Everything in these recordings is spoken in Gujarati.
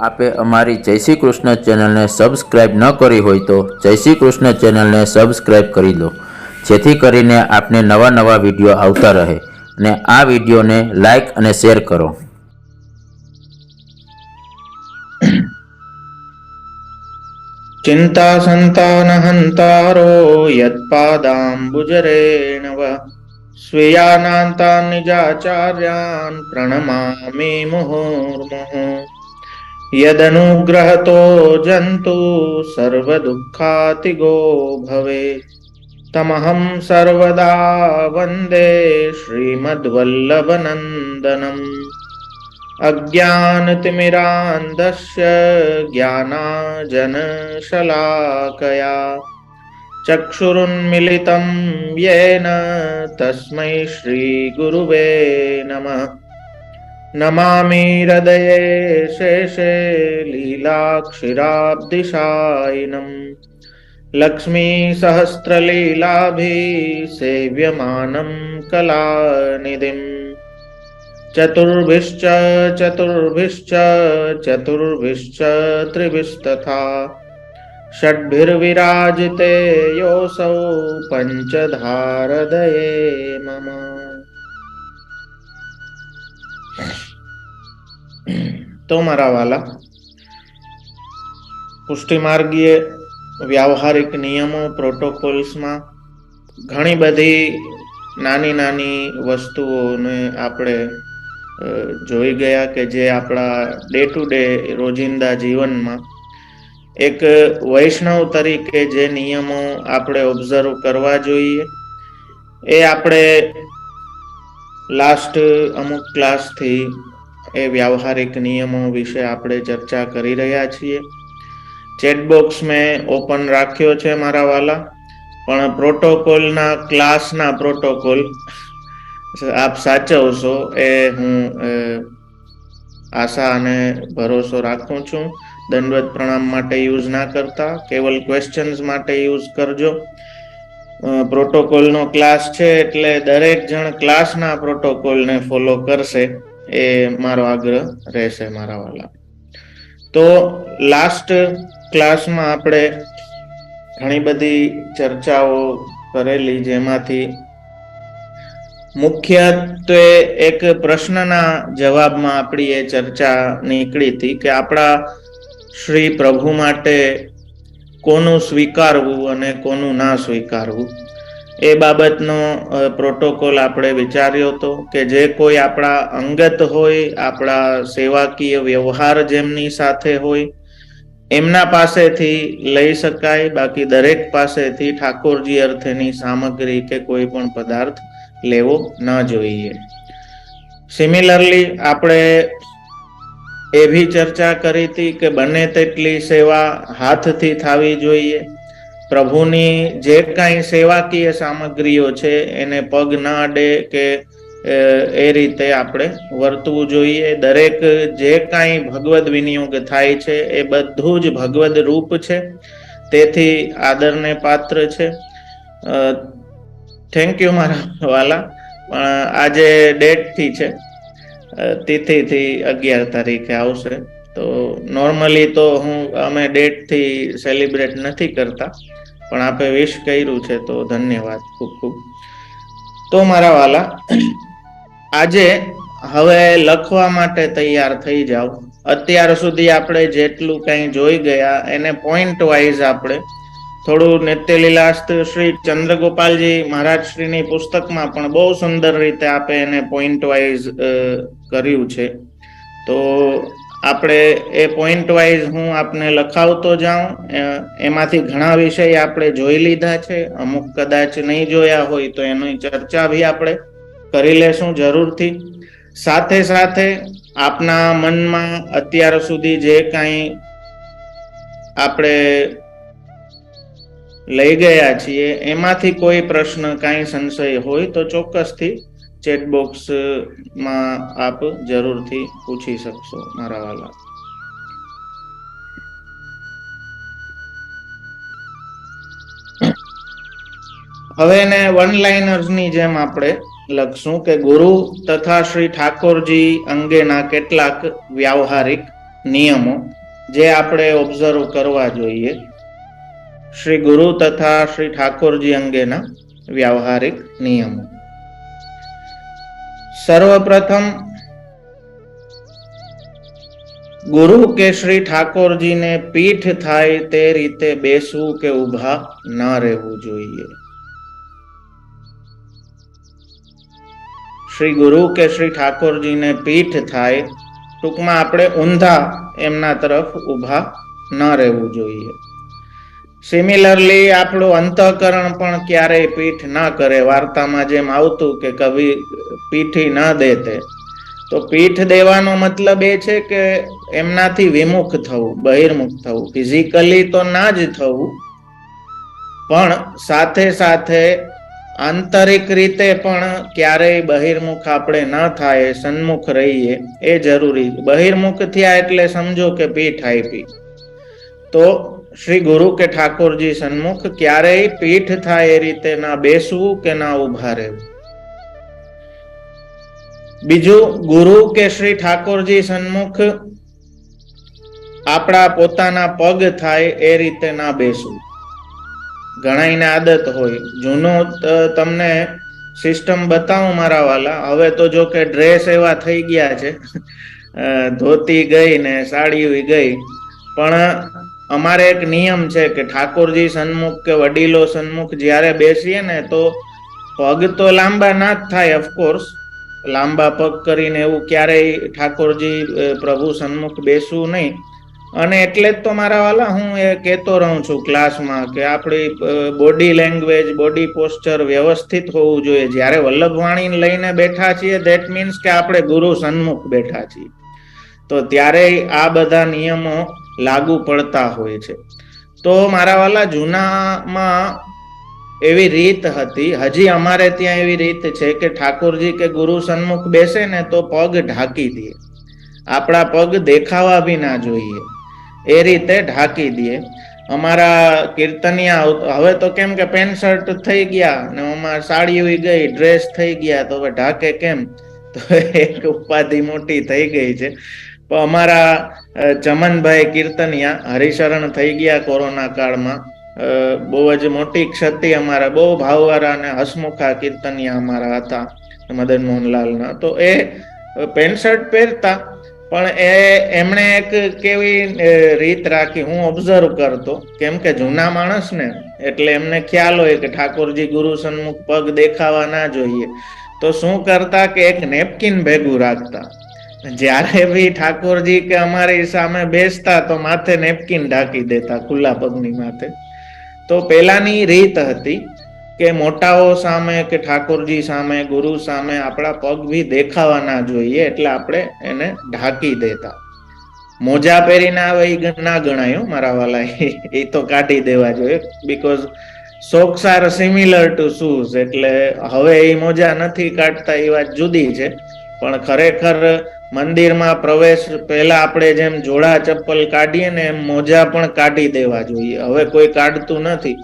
આપે અમારી જય શ્રી કૃષ્ણ ચેનલને સબસ્ક્રાઈબ ન કરી હોય તો જય શ્રી કૃષ્ણ ચેનલને સબસ્ક્રાઈબ કરી લો, જેથી કરીને આપને નવા નવા વિડીયો આવતા રહે અને આ વિડીયોને લાઈક અને શેર કરો. ચિંતા સંતાન હંતારો યત્પાદાંબુજરેણવ સ્વીયાનાંતાન નિજાચાર્યાન પ્રણમામિ મુહુર્મુહુ. યદનુગ્રહતો જંતુ સર્વ દુઃખાતિગો ભવેત તમહં સર્વદા વંદે શ્રીમદ્વલ્લભનંદનમ. અજ્ઞાનતિમિરાન્ધસ્ય જ્ઞાનાજનશલાકયા ચક્ષુરુન્મિલિतं યેન તસ્મૈ શ્રીગુરુવે નમઃ. નમામિ હૃદયે શેષે લીલાક્ષિરાબ્ધિશાયિનમ લક્ષ્મી સહસ્રલીલાભી સેવ્યમાનમ કલાનિધિમ. ચતુર્ભિશ્ચ ચતુર્ભિશ્ચ ચતુર્ભિશ્ચ ત્રિભિस्तथा ષડ્ભિર્વિરાજતે યોऽસૌ પંચધારદયે મમ. તો મારા વાલા, પુષ્ટિમાર્ગીય વ્યાવહારિક નિયમો પ્રોટોકોલ્સમાં ઘણી બધી નાની નાની વસ્તુઓને આપણે જોઈ ગયા કે જે આપણા ડે ટુ ડે રોજિંદા જીવનમાં એક વૈષ્ણવ તરીકે જે નિયમો આપણે ઓબ્ઝર્વ કરવા જોઈએ એ આપણે લાસ્ટ અમુક ક્લાસથી એ વ્યાવહારિક નિયમો વિશે આપણે ચર્ચા કરી રહ્યા છીએ. ચેટબોક્સ મેં ઓપન રાખ્યો છે મારા વાલા, પણ પ્રોટોકોલના ક્લાસના પ્રોટોકોલ આપ સાચવશો એ હું આશા અને ભરોસો રાખું છું. દંડવત પ્રણામ માટે યુઝ ના કરતા, કેવલ ક્વેશ્ચન્સ માટે યુઝ કરજો. પ્રોટોકોલનો ક્લાસ છે એટલે દરેક જણ ક્લાસના પ્રોટોકોલને ફોલો કરશે એ મારો આગ્રહ રહેશે મારા વાલા. તો લાસ્ટ ક્લાસમાં આપણે ઘણી બધી ચર્ચાઓ કરેલી, જેમાંથી મુખ્યત્વે એક પ્રશ્નના જવાબમાં આપણી એ ચર્ચા નીકળી હતી કે આપણા શ્રી પ્રભુ માટે કોનું સ્વીકારવું અને કોનું ના સ્વીકારવું એ બાબતનો પ્રોટોકોલ આપણે વિચાર્યો હતો કે જે કોઈ આપણા અંગત હોય, આપણા સેવાકીય વ્યવહાર જેમની સાથે હોય એમના પાસેથી લઈ શકાય, બાકી દરેક પાસેથી ઠાકોરજી અર્થેની સામગ્રી કે કોઈ પણ પદાર્થ લેવો ન જોઈએ. સિમિલરલી આપણે એ ભી ચર્ચા કરી હતી કે બને તેટલી સેવા હાથથી થવી જોઈએ. પ્રભુની જે કાંઈ સેવાકીય સામગ્રીઓ છે એને પગ ના અડે કે એ રીતે આપણે વર્તવું જોઈએ. દરેક જે કાંઈ ભગવદ વિનિયોગ થાય છે એ બધું જ ભગવદ રૂપ છે, તેથી આદરને પાત્ર છે. થેન્ક યુ મારા વાલા. પણ આજે ડેટ થી છે, તિથિથી 11 તારીખે આવશે. તો નોર્મલી તો અમે ડેટ થી સેલિબ્રેટ નથી કરતા, પણ આપે વિશ કર્યું છે તો ધન્યવાદ ખૂબ ખૂબ. તો મારા વાલા, આજે હવે લખવા માટે તૈયાર થઈ જાવ. અત્યાર સુધી આપણે જેટલું કંઈ જોઈ ગયા એને પોઈન્ટ વાઇઝ આપણે થોડું નિત્યલીલાસ્ત શ્રી ચંદ્રગોપાલજી મહારાજ શ્રીની પુસ્તકમાં પણ બહુ સુંદર રીતે આપે એને પોઈન્ટ વાઇઝ કર્યું છે. તો આપણે એ પોઈન્ટ વાઇઝ હું આપને લખાવતો જાઉં. એમાંથી ઘણા વિષય આપણે જોઈ લીધા છે, અમુક કદાચ નહીં જોયા હોય તો એની ચર્ચા ભી આપણે કરી લેશું જરૂરથી. સાથે સાથે આપના મનમાં અત્યાર સુધી જે કાંઈ આપણે લઈ ગયા છીએ એમાંથી કોઈ પ્રશ્ન, કાંઈ સંશય હોય તો ચોક્કસથી ચેટબોક્સમાં આપ જરૂરથી પૂછી શકશો મારા વાલા. હવે એને વન લાઇનર્સની જેમ આપણે લખશું કે ગુરુ તથા શ્રી ઠાકોરજી અંગેના કેટલાક વ્યાવહારિક નિયમો જે આપણે ઓબ્ઝર્વ કરવા જોઈએ શ્રી ગુરુ તથા શ્રી ઠાકોરજી અંગેના વ્યવહારિક નિયમો. સર્વપ્રથમ ગુરુ કે શ્રી ઠાકોરજીને પીઠ થાય તે રીતે બેસવું કે ઊભા ન રહેવું જોઈએ. શ્રી ગુરુ કે શ્રી ઠાકોરજીને પીઠ થાય, ટૂંકમાં આપણે ઊંધા એમના તરફ ઊભા ન રહેવું જોઈએ. સિમિલરલી આપણું અંતઃકરણ પણ ક્યારેય પીઠ ન કરે. વાર્તામાં જેમ આવતું કે કભી પીઠી ન દેતે, તો પીઠ દેવાનો મતલબ એ છે કે એમનાથી વિમુખ થવું, બહિર્મુખ થવું. ફિઝિકલી તો ના જ થવું, પણ સાથે સાથે આંતરિક રીતે પણ ક્યારેય બહિર્મુખ આપણે ન થાય, સન્મુખ રહીએ એ જરૂરી. બહિર્મુખ થયા એટલે સમજો કે પીઠ આપી. તો શ્રી ગુરુ કે ઠાકોરજી સન્મુખ ક્યારેય પીઠ થાય એ રીતે ના બેસવું કે ના ઉભા રહેવું. બીજું, ગુરુ કે શ્રી ઠાકોરજી સન્મુખ આપણા પોતાના પગ થાય એ રીતે ના બેસવું. ઘણાઈને આદત હોય. જૂનો તમને સિસ્ટમ બતાવું મારા વાલા. હવે તો જો કે ડ્રેસ એવા થઈ ગયા છે, ધોતી ગઈ ને સાડી ગઈ, પણ અમારે એક નિયમ છે કે ઠાકોરજી સન્મુખ કે વડીલો સન્મુખ જ્યારે બેસીએ ને તો પગ તો લાંબા ના જ થાય. ઓફકોર્સ લાંબા પગ કરીને એવું ક્યારેય ઠાકોરજી પ્રભુ સન્મુખ બેસવું નહીં. અને એટલે જ તો મારા વાલા હું એ કહેતો રહું છું ક્લાસમાં કે આપણી બોડી લેંગ્વેજ, બોડી પોસ્ચર વ્યવસ્થિત હોવું જોઈએ. જ્યારે વલ્લભવાણી લઈને બેઠા છીએ, ધેટ મીન્સ કે આપણે ગુરુ સન્મુખ બેઠા છીએ. તો ત્યારે આ બધા નિયમો લાગુ પડતા હોય છે. તો મારા વાલા જૂનામાં એવી રીત હતી, હજી અમારે ત્યાં એવી રીત છે કે ઠાકોરજી કે ગુરુ સન્મુખ બેસે ને તો પગ ઢાંકી દે. આપણા પગ દેખાવા બી ના જોઈએ એ રીતે ઢાંકી દે. અમારા કીર્તનિયા હવે તો કેમ કે પેન્ટ શર્ટ થઈ ગયા ને અમારે સાડી ગઈ, ડ્રેસ થઈ ગયા, તો હવે ઢાકે કેમ? તો એક ઉપાધિ મોટી થઈ ગઈ છે. પણ અમારા ચમનભાઈ કીર્તનિયા હરિશરણ થઈ ગયા કોરોના કાળમાં. બહુ જ મોટી ક્ષતિ. અમારા બહુ ભાવવાળા અને હસમુખા કીર્તનિયા અમારા હતા મદન મોહનલાલના. તો એ પેન્ટ શર્ટ પહેરતા, પણ એમણે એક કેવી રીત રાખી, હું ઓબ્ઝર્વ કરતો. કેમ કે જૂના માણસ ને એટલે એમને ખ્યાલ હોય કે ઠાકોરજી ગુરુ સન્મુખ પગ દેખાવા ના જોઈએ. તો શું કરતા કે એક નેપકિન ભેગું રાખતા. જ્યારે બી ઠાકોરજી કે અમારી સામે બેસતા તો માથે નેપકિન ઢાંકી દેતા, ખુલ્લા પગની માથે. તો પેલાની રીત હતી કે મોટાઓ સામે કે ઠાકોરજી સામે, ગુરુ સામે આપણા પગ બી દેખાવા ના જોઈએ, એટલે આપણે એને ઢાંકી દેતા. મોજા પહેરીને આવે એ ના ગણાય મારા વાલા, એ તો કાઢી દેવા જોઈએ. Because socks are similar to shoes. એટલે હવે એ મોજા નથી કાઢતા એ વાત જુદી છે. પણ ખરેખર મંદિરમાં પ્રવેશ પહેલા આપણે જેમ જોડા ચપ્પલ કાઢીએ ને એમ મોજા પણ કાઢી દેવા જોઈએ. હવે કોઈ કાઢતું નથી.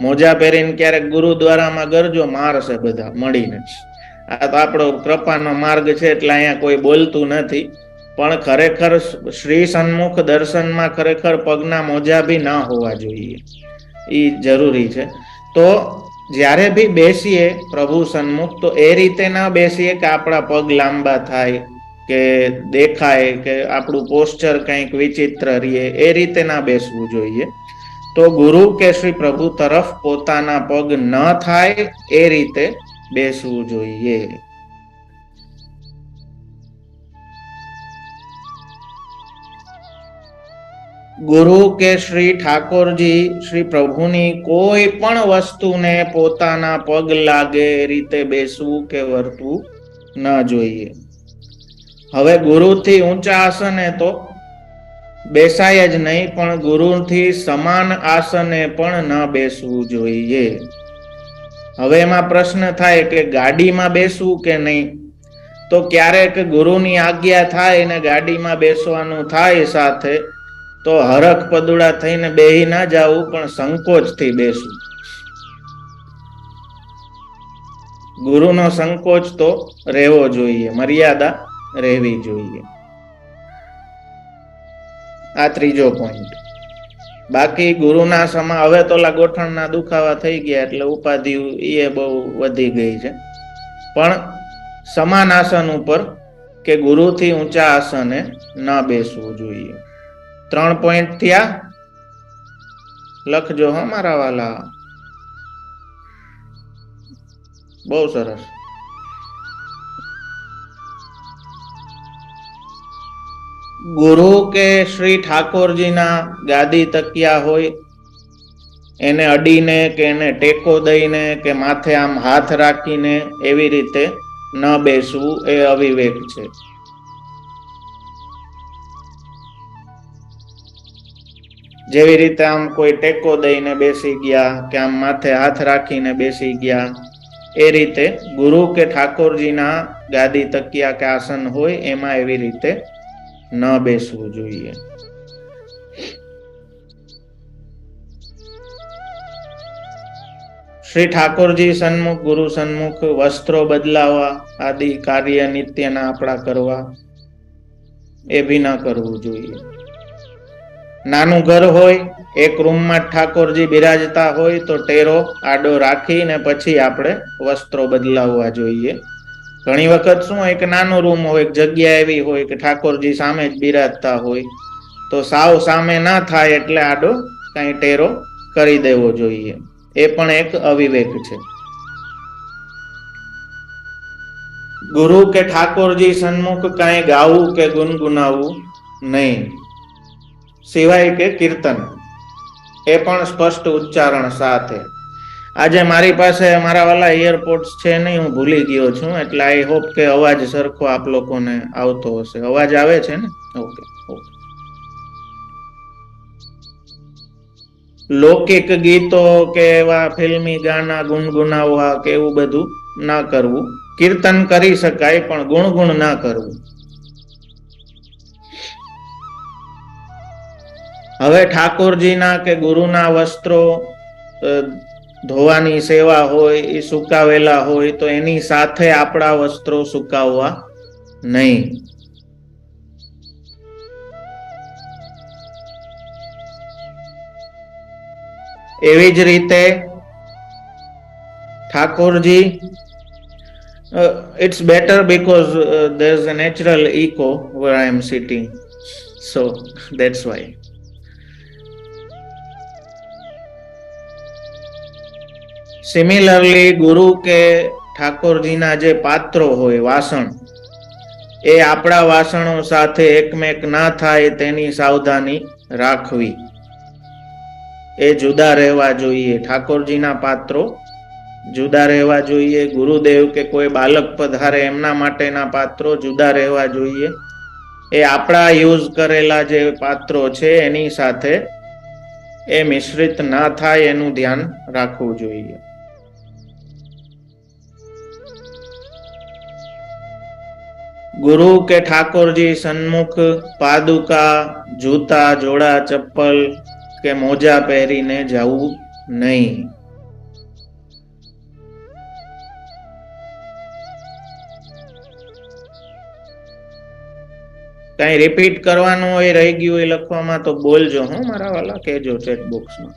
મોજા પહેરીને ક્યારેક ગુરુદ્વારામાં ગરજો, મારશે બધા મળીને. આ તો આપણો કૃપાનો માર્ગ છે એટલે અહીંયા કોઈ બોલતું નથી. પણ ખરેખર શ્રી સન્મુખ દર્શનમાં ખરેખર પગના મોજા બી ના હોવા જોઈએ, એ જરૂરી છે. તો જ્યારે બી બેસીએ પ્રભુ સન્મુખ તો એ રીતે ના બેસીએ કે આપણા પગ લાંબા થાય કે દેખાય કે આપણું પોસ્ચર કંઈક વિચિત્ર રહીએ, એ રીતે ના બેસવું જોઈએ. તો ગુરુ કે શ્રી પ્રભુ તરફ પોતાના પગ ન થાય એ રીતે બેસવું જોઈએ. ગુરુ કે શ્રી ઠાકોરજી શ્રી પ્રભુની કોઈ પણ વસ્તુને પોતાના પગ લાગે એ રીતે બેસવું કે વર્તવું ન જોઈએ. હવે ગુરુથી ઊંચા આસને તો બેસાય જ નહીં, પણ ગુરુથી સમાન આસને પણ ન બેસવું જોઈએ. હવે એમાં પ્રશ્ન થાય કે ગાડીમાં બેસવું કે નહીં. તો ક્યારેક ગુરુની આજ્ઞા થાય ને ગાડીમાં બેસવાનું થાય સાથે, તો હરખ પદુડા થઈને બેહી ના જવું, પણ સંકોચથી બેસવું. ગુરુનો સંકોચ તો રહેવો જોઈએ, મર્યાદા રહેવી જોઈએ. આ ત્રીજો પોઈન્ટ. બાકી ગુરુના સમા હવે તો ગોઠણના દુખાવા થઈ ગયા એટલે ઉપાધિ એ બહુ વધી ગઈ છે. પણ સમાન આસન ઉપર કે ગુરુથી ઊંચા આસને ન બેસવું જોઈએ. 3 પોઈન્ટ થયા. લખજો હો મારા વાલા. બહુ સરસ. ગુરુ કે શ્રી ઠાકોરજીના ગાદી તકિયા હોય એને અડીને કે એને ટેકો દઈને કે માથે આમ હાથ રાખીને એવી રીતે ન બેસવું એ અવિવેક છે. જેવી રીતે આમ કોઈ ટેકો દઈને બેસી ગયા કે આમ માથે હાથ રાખીને બેસી ગયા એ રીતે ગુરુ કે ઠાકોરજીના ગાદી તકિયા કે આસન હોય એમાં એવી રીતે ન બેસવું જોઈએ. શ્રી ઠાકોરજી સન્મુખ ગુરુ સન્મુખ વસ્ત્રો બદલાવા આદિ કાર્ય નિત્યના આપણા કરવા એ બી ન કરવું જોઈએ. નાનું ઘર હોય, એક રૂમમાં ઠાકોરજી બિરાજતા હોય તો ટેરો આડો રાખીને પછી આપણે વસ્ત્રો બદલાવવા જોઈએ. ઘણી વખત શું હોય કે નાનો રૂમ હોય, જગ્યા એવી હોય કે ઠાકોરજી સામે જ બિરાજતા હોય તો સાવ સામે ના થાય એટલે આડો કઈ ટેરો કરી દેવો જોઈએ. એ પણ એક અવિવેક છે. ગુરુ કે ઠાકોરજી સન્મુખ કઈ ગાવું કે ગુનગુનાવવું નહીં, સિવાય કે કીર્તન, એ પણ સ્પષ્ટ ઉચ્ચારણ સાથે. આજે મારી પાસે મારા વાલા એરપોર્ટ્સ છે નહીં, હું ભૂલી ગયો છું, એટલે આઈ હોપ કે અવાજ સરખો આપ લોકોને આવતો હશે. અવાજ આવે છે ને? ઓકે. લૌકિક ગીતો કે એવા ફિલ્મી ગાના ગુનગુનાવવા કે એવું બધું ના કરવું. કીર્તન કરી શકાય પણ ગુણગુણ ના કરવું. હવે ઠાકોરજીના કે ગુરુના વસ્ત્રો ધોવાની સેવા હોય, એ સુકાવેલા હોય તો એની સાથે આપણા વસ્ત્રો સુકાવવા નહીં. એવી જ રીતે Thakorji, it's better because there's a natural echo where I am sitting, so that's why. Similarly ગુરુ કે ઠાકોરજીના જે પાત્રો હોય, વાસણ, એ આપણા વાસણો સાથે એકમેક ના થાય તેની સાવધાની રાખવી. એ જુદા રહેવા જોઈએ. ઠાકોરજીના પાત્રો જુદા રહેવા જોઈએ. ગુરુદેવ કે કોઈ બાલક પધારે એમના માટેના પાત્રો જુદા રહેવા જોઈએ. એ આપણા યુઝ કરેલા જે પાત્રો છે એની સાથે એ મિશ્રિત ના થાય એનું ધ્યાન રાખવું જોઈએ. ગુરુ કે ઠાકોરજી સન્મુખ પાદુકા, જૂતા, જોડા, ચપ્પલ કે મોજા પહેરીને જવું નહીં. કઈ રિપીટ કરવાનું હોય, રહી ગયું હોય લખવામાં તો બોલજો હો મારા વાલા, કહેજો ચેટ બોક્સમાં.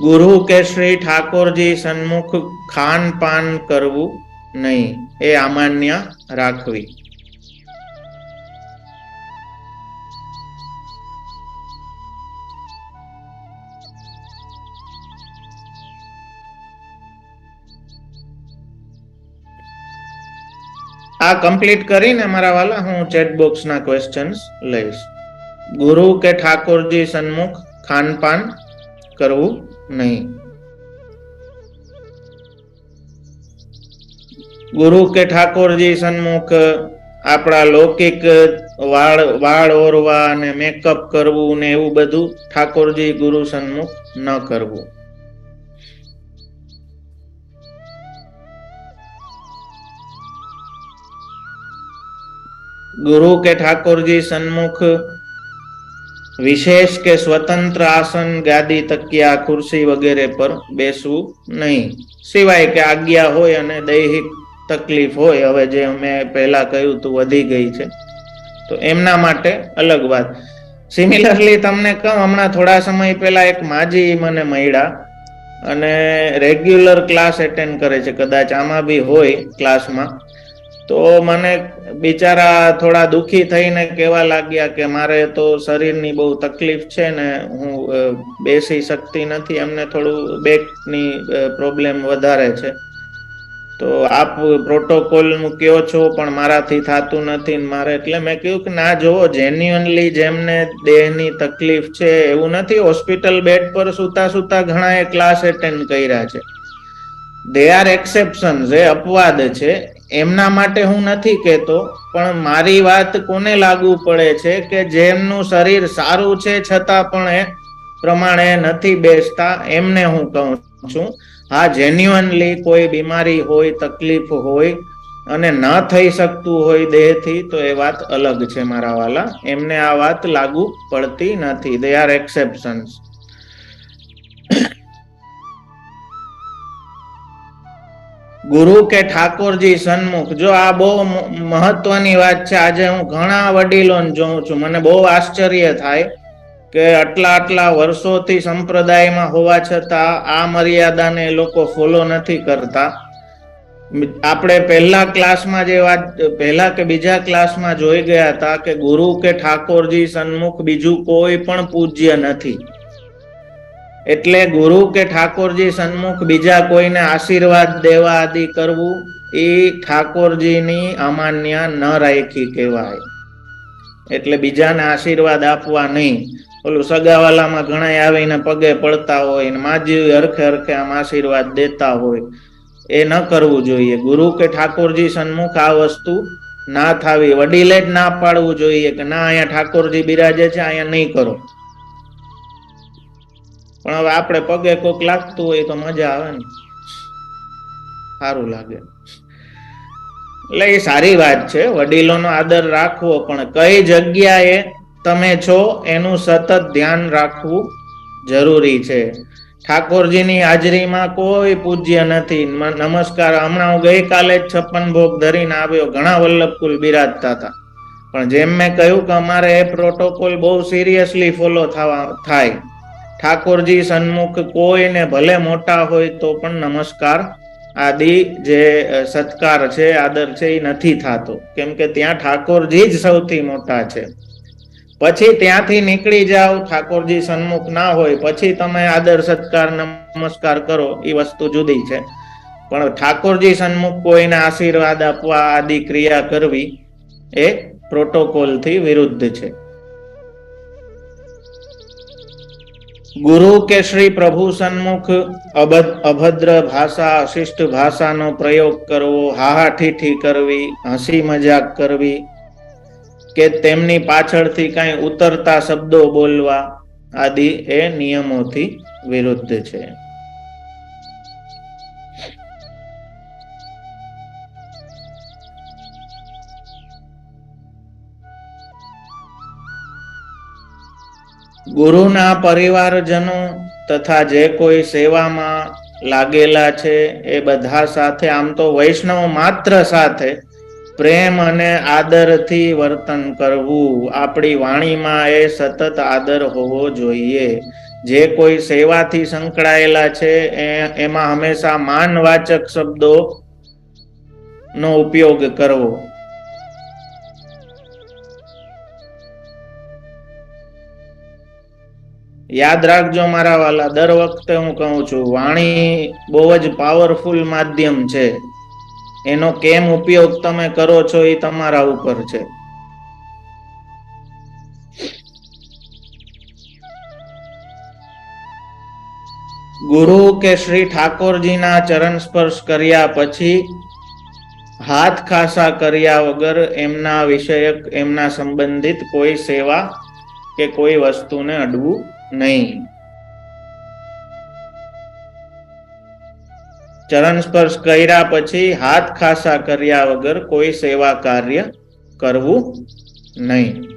ગુરુ કે શ્રી ઠાકોરજી સન્મુખ ખાન પાન કરવું નહીં, એ અમાન્ય રાખવી. આ કમ્પ્લીટ કરીને મારા વાલા હું ચેટ બોક્સના ક્વેશ્ચન્સ લઈશ. ગુરુ કે ઠાકોરજી સન્મુખ ખાનપાન કરવું નહીં. ગુરુ કે ઠાકોરજી સન્મુખ આપણા લૌકિક વાળ ઓરવા અને મેકઅપ કરવું ને એવું બધું ઠાકોરજી ગુરુ સન્મુખ ન કરવું. ગુરુ કે ઠાકોરજી સન્મુખ વિશેષ કે સ્વતંત્ર આસન, ગાદી, તકિયા, ખુરશી વગેરે પર બેસવું નહીં, સિવાય કે આજ્ઞા હોય અને દૈહિક તકલીફ હોય. હવે જે મેં પહેલા કહ્યું તું વધી ગઈ છે તો એમના માટે અલગ વાત. સિમિલરલી તમને કહું, હમણાં થોડા સમય પહેલા એક માજી મને મળ્યા અને રેગ્યુલર ક્લાસ એટેન્ડ કરે છે, કદાચ આમાં બી હોય ક્લાસમાં. તો મને બિચારા થોડા દુખી થઈને કહેવા લાગ્યા કે મારે તો શરીરની બહુ તકલીફ છે ને, હું બેસી શકતી નથી, એમને થોડું બેકની પ્રોબ્લેમ વધારે છે. તો આપ પ્રોટોકોલ નું કયો છો પણ મારાથી થતું નથી મારે. એટલે મેં કહ્યું કે ના, જોવો, જેન્યુઅનલી જેમને દેહની તકલીફ છે એવું નથી. હોસ્પિટલ બેડ પર સુતા સુતા ઘણા એ ક્લાસ એટેન્ડ કર્યા છે. દે આર એક્સેપ્શન, જે અપવાદ છે એમના માટે હું નથી કહેતો. પણ મારી વાત કોને લાગુ પડે છે કે જેમનું શરીર સારું છે છતાં પણ એ પ્રમાણે નથી બેસતા, એમને હું કહું છું. હા, જેન્યુઅનલી કોઈ બીમારી હોય, તકલીફ હોય અને ન થઈ શકતું હોય દેહથી, તો એ વાત અલગ છે મારા વાલા. એમને આ વાત લાગુ પડતી નથી. They are exceptions. ગુરુ કે ઠાકોરજી સન્મુખ, જો આ બહુ મહત્વની વાત છે. આજે હું ઘણા વડીલોને જોઉં છું, મને બહુ આશ્ચર્ય થાય કે આટલા વર્ષોથી સંપ્રદાયમાં હોવા છતાં આ મર્યાદાને એ લોકો ફોલો નથી કરતા. આપણે પહેલા ક્લાસમાં જે વાત, પહેલા કે બીજા ક્લાસમાં જોઈ ગયા હતા કે ગુરુ કે ઠાકોરજી સન્મુખ બીજું કોઈ પણ પૂજ્ય નથી. એટલે ગુરુ કે ઠાકોરજી સન્મુખ બીજા કોઈને આશીર્વાદ દેવા આદિ કરવું, એ ઠાકોરજીની અમાન્ય ન રાખી કહેવાય. એટલે બીજાને આશીર્વાદ આપવા નહીં. ઓલું સગાવાલામાં ઘણા આવીને પગે પડતા હોય ને માજી હરખે હરખે આમ આશીર્વાદ દેતા હોય, એ ન કરવું જોઈએ. ગુરુ કે ઠાકોરજી સન્મુખ આ વસ્તુ ના થાવી. વડીલે જ ના પાડવું જોઈએ કે ના, અહીંયા ઠાકોરજી બિરાજે છે, અહીંયા નહીં કરો. પણ હવે આપણે પગે કોક લાગતું હોય તો મજા આવે ને, સારું લાગે. એટલે એ સારી વાત છે, વડીલોનો આદર રાખવો, પણ કઈ જગ્યાએ તમે છો એનું સતત ધ્યાન રાખવું જરૂરી છે. ઠાકોરજીની હાજરીમાં કોઈ પૂજ્ય નથી. નમસ્કાર, હમણાં હું ગઈકાલે જ 56 ભોગ ધરીને આવ્યો. ઘણા વલ્લભકુલ બિરાજતા હતા, પણ જેમ મેં કહ્યું કે અમારે એ પ્રોટોકોલ બહુ સિરિયસલી ફોલો થાય. ઠાકોરજી સન્મુખ કોઈને ભલે મોટા હોય તો પણ નમસ્કાર આદિ જે સત્કાર છે, આદર છે, એ નથી થતો. કેમ કે ત્યાં ઠાકોરજી જ સૌથી મોટા છે. પછી ત્યાંથી નીકળી જાઓ, ઠાકોરજી સન્મુખ ના હોય, પછી તમે આદર સત્કાર નમસ્કાર કરો, એ વસ્તુ જુદી છે. પણ ઠાકોરજી સન્મુખ કોઈને આશીર્વાદ આપવા આદિ ક્રિયા કરવી એ પ્રોટોકોલ થી વિરુદ્ધ છે. ગુરુ કે શ્રી પ્રભુ સન્મુખ અભદ્ર ભાષા, અશિષ્ટ ભાષાનો પ્રયોગ કરવો, હાહાઠીઠી કરવી, હસી મજાક કરવી કે તેમની પાછળથી કઈ ઉતરતા શબ્દો બોલવા આદિ એ નિયમોથી વિરુદ્ધ છે. ગુરુના પરિવારજનો તથા જે કોઈ સેવામાં લાગેલા છે એ બધા સાથે, આમ તો વૈષ્ણવ માત્ર સાથે પ્રેમ અને આદરથી વર્તન કરવું. આપણી વાણીમાં એ સતત આદર હોવો જોઈએ. જે કોઈ સેવાથી સંકળાયેલા છે એમાં હંમેશા માનવાચક શબ્દો નો ઉપયોગ કરવો. યાદ રાખજો મારા વાલા, દર વખતે હું કહું છું, વાણી બહુ જ પાવરફુલ માધ્યમ છે. એનો કેમ ઉપયોગ તમે કરો છો એ તમારા ઉપર છે. ગુરુ કે શ્રી ઠાકોરજીના ચરણ સ્પર્શ કર્યા પછી હાથ ખાસા કર્યા વગર એમના વિષયક, એમના સંબંધિત કોઈ સેવા કે કોઈ વસ્તુને અડવું નહીં. ચરણ સ્પર્શ કર્યા પછી હાથ ખાસા કર્યા વગર કોઈ સેવા કાર્ય કરવું નહીં.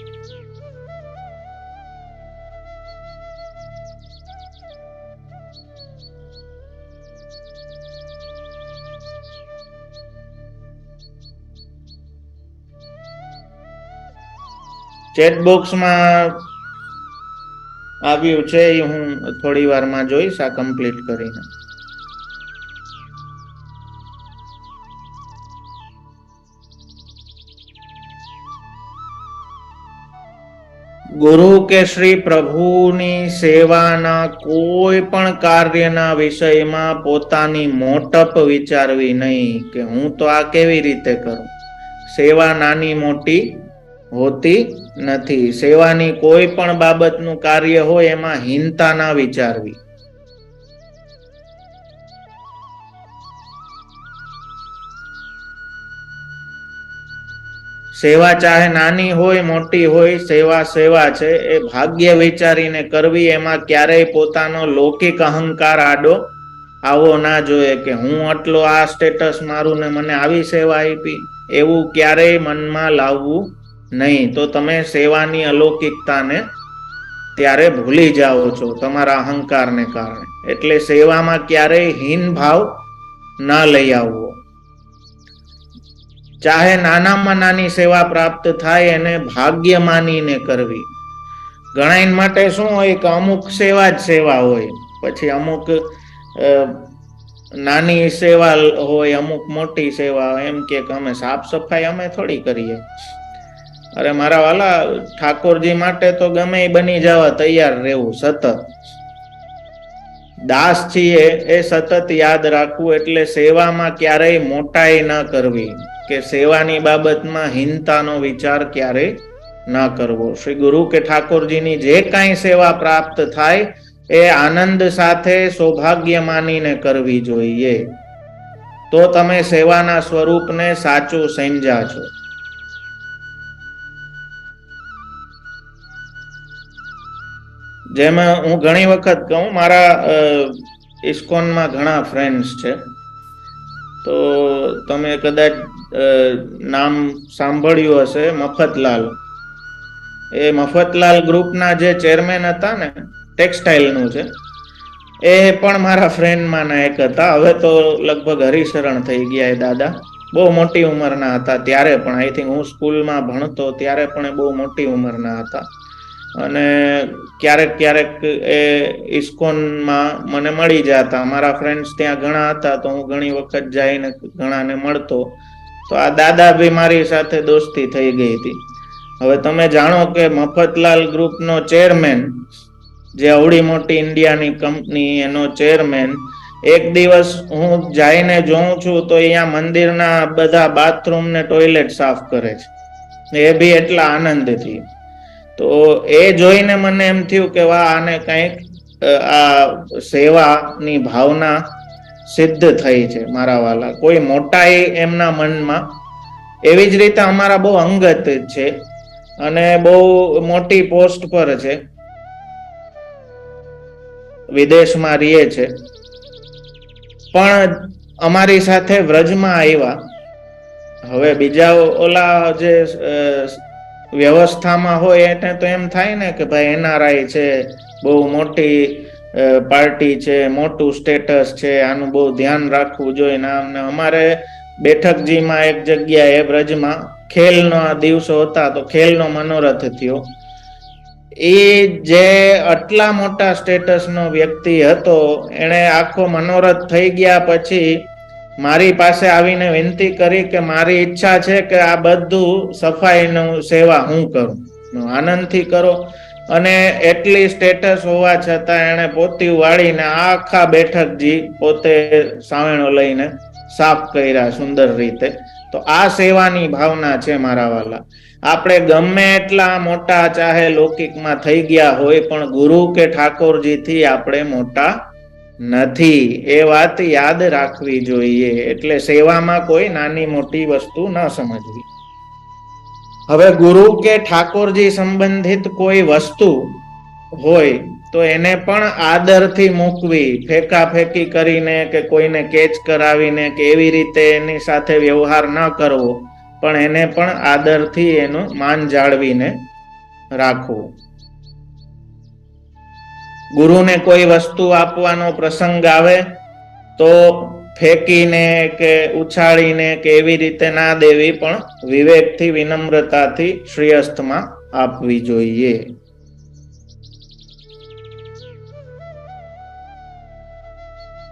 ચેટ બોક્સમાં આવ્યું છે એ હું થોડી વારમાં જોઈશ આ કમ્પ્લીટ કરીને. ગુરુ કે શ્રી પ્રભુની સેવાના કોઈ પણ કાર્યના વિષયમાં પોતાની મોટપ વિચારવી નહીં કે હું તો આ કેવી રીતે કરું. સેવા નાની મોટી હોતી નથી. સેવાની કોઈ પણ બાબતનું કાર્ય હોય એમાં હીનતા ના વિચારવી. સેવા ચાહે નાની હોય મોટી હોય, સેવા સેવા છે. એ ભાગ્ય વિચારીને કરવી. એમાં ક્યારેય પોતાનો લૌકિક અહંકાર આડો આવો ના જોઈએ કે હું આટલો આ સ્ટેટસ મારું ને મને આવી સેવા આપી, એવું ક્યારેય મનમાં લાવવું નહીં. તો તમે સેવાની અલૌકિકતાને ત્યારે ભૂલી જાઓ છો તમારા અહંકારને કારણે. એટલે સેવામાં ક્યારેય હીન ભાવ ના લઈ આવવો. ચાહે નાનામાં નાની સેવા પ્રાપ્ત થાય એને ભાગ્ય માનીને કરવી. ઘણા માટે શું હોય કે અમુક સેવા જ સેવા હોય, પછી અમુક નાની સેવા હોય, અમુક મોટી સેવા. એમ કે અમે સાફ સફાઈ અમે થોડી કરીએ. અરે મારા વાલા, ઠાકોરજી માટે તો ગમે બની જવા તૈયાર રહેવું. સતત દાસ છીએ એ સતત યાદ રાખવું. એટલે સેવામાં ક્યારેય મોટાઈ ન કરવી કે સેવાની બાબતમાં હીનતાનો વિચાર ક્યારેય ન કરવો. શ્રી ગુરુ કે ઠાકોરજીની જે કાંઈ સેવા પ્રાપ્ત થાય એ આનંદ સાથે સૌભાગ્ય માનીને કરવી જોઈએ. તો તમે સેવાના સ્વરૂપને સાચું સમજ્યા છો. જેમાં હું ઘણી વખત કહું, મારા ઇસ્કોનમાં ઘણા ફ્રેન્ડ્સ છે. તો તમે કદાચ નામ સાંભળ્યું હશે, મફતલાલ. એ મફતલાલ ગ્રુપના જે ચેરમેન હતા ને, ટેક્સટાઇલનું છે, એ પણ મારા ફ્રેન્ડમાંના એક હતા. હવે તો લગભગ હરિશરણ થઈ ગયા. એ દાદા બહુ મોટી ઉંમરના હતા ત્યારે પણ. આઈ થિંક હું સ્કૂલમાં ભણતો ત્યારે પણ એ બહુ મોટી ઉંમરના હતા. અને ક્યારેક ક્યારેક એ ઇસ્કોનમાં મને મળી જતા. મારા ફ્રેન્ડ્સ ત્યાં ઘણા હતા તો હું ઘણી વખત જઈને ઘણાને મળતો. તો આ દાદા બી મારી સાથે દોસ્તી થઈ ગઈ હતી. હવે તમે જાણો કે મફતલાલ ગ્રુપનો ચેરમેન, જે અવડી મોટી ઇન્ડિયાની કંપની, એનો ચેરમેન, એક દિવસ હું જઈને જોઉં છું તો અહીંયા મંદિરના બધા બાથરૂમ ને ટોયલેટ સાફ કરે છે. એ બી એટલા આનંદથી. તો એ જોઈને મને એમ થયું કે વાહ, આને કંઈક આ સેવાની ભાવના સિદ્ધ થઈ છે મારા વાલા. કોઈ મોટાઈ એમના મનમાં. એવી જ રીતે અમારા બહુ અંગત છે અને બહુ મોટી પોસ્ટ પર છે, વિદેશમાં રહીએ છે, પણ અમારી સાથે વ્રજમાં આવ્યા. હવે બીજા ઓલા જે વ્યવસ્થામાં હોય એને તો એમ થાય ને કે ભાઈ એનઆરઆઈ છે, બહુ મોટી પાર્ટી છે, મોટું સ્ટેટસ છે, આનું બહુ ધ્યાન રાખવું જોઈએ. અમારે બેઠકજીમાં એક જગ્યાએ બ્રજમાં ખેલના દિવસો હતા તો ખેલનો મનોરથ થયો. એ જે આટલા મોટા સ્ટેટસનો વ્યક્તિ હતો, એણે આખો મનોરથ થઈ ગયા પછી મારી પાસે આવીને વિનંતી કરી કે મારી ઈચ્છા છે કે આ બધું સફાઈનું સેવા હું કરું. આનંદથી કરો. અને એટલી સ્ટેટસ હોવા છતાં એણે પોતી વાળીને આખા બેઠકજી પોતે સાવેણો લઈને સાફ કર્યા સુંદર રીતે. તો આ સેવાની ભાવના છે મારા વાલા. આપણે ગમે એટલા મોટા ચાહે લૌકિકમાં થઈ ગયા હોય, પણ ગુરુ કે ઠાકોરજીથી આપણે મોટા નથી. એ વાત યાદ રાખવી જોઈએ. એટલે સેવામાં કોઈ નાની મોટી વસ્તુ ન સમજવી. હવે ગુરુ કે ઠાકોરજી સંબંધિત કોઈ વસ્તુ હોય તો એને પણ આદરથી મૂકવી. ફેંકાફેંકી કરીને કે કોઈને કેચ કરાવીને કે એવી રીતે એની સાથે વ્યવહાર ન કરવો, પણ એને પણ આદરથી એનું માન જાળવીને રાખવું. ગુરુને કોઈ વસ્તુ આપવાનો પ્રસંગ આવે તો ફેંકીને કે ઉછાળીને કે એવી રીતે ના દેવી, પણ વિવેકથી વિનમ્રતાથી શ્રીઅસ્તમાં આપવી જોઈએ.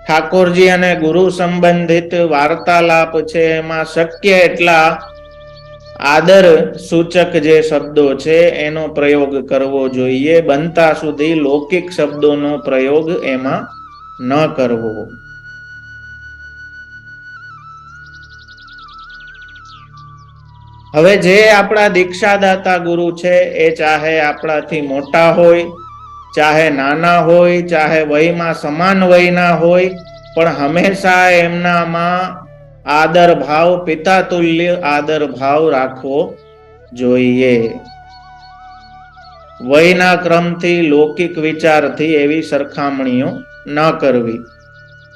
ઠાકોરજી અને ગુરુ સંબંધિત વાર્તાલાપ છે એમાં શક્ય એટલા આદર સૂચક જે શબ્દો છે એનો પ્રયોગ કરવો જોઈએ. બનતા સુધી લૌકિક શબ્દોનો પ્રયોગ એમાં ન કરવો. હવે જે આપણા દીક્ષાદાતા ગુરુ છે એ ચાહે આપણાથી મોટા હોય, ચાહે નાના હોય, ચાહે વયમાં સમાન વયના હોય, પણ હંમેશા એમનામાં આદર ભાવ, પિતા તુલ્ય આદર ભાવ રાખવો જોઈએ. વયના ક્રમથી, લૌકિક વિચારથી એવી સરખામણીઓ ન કરવી.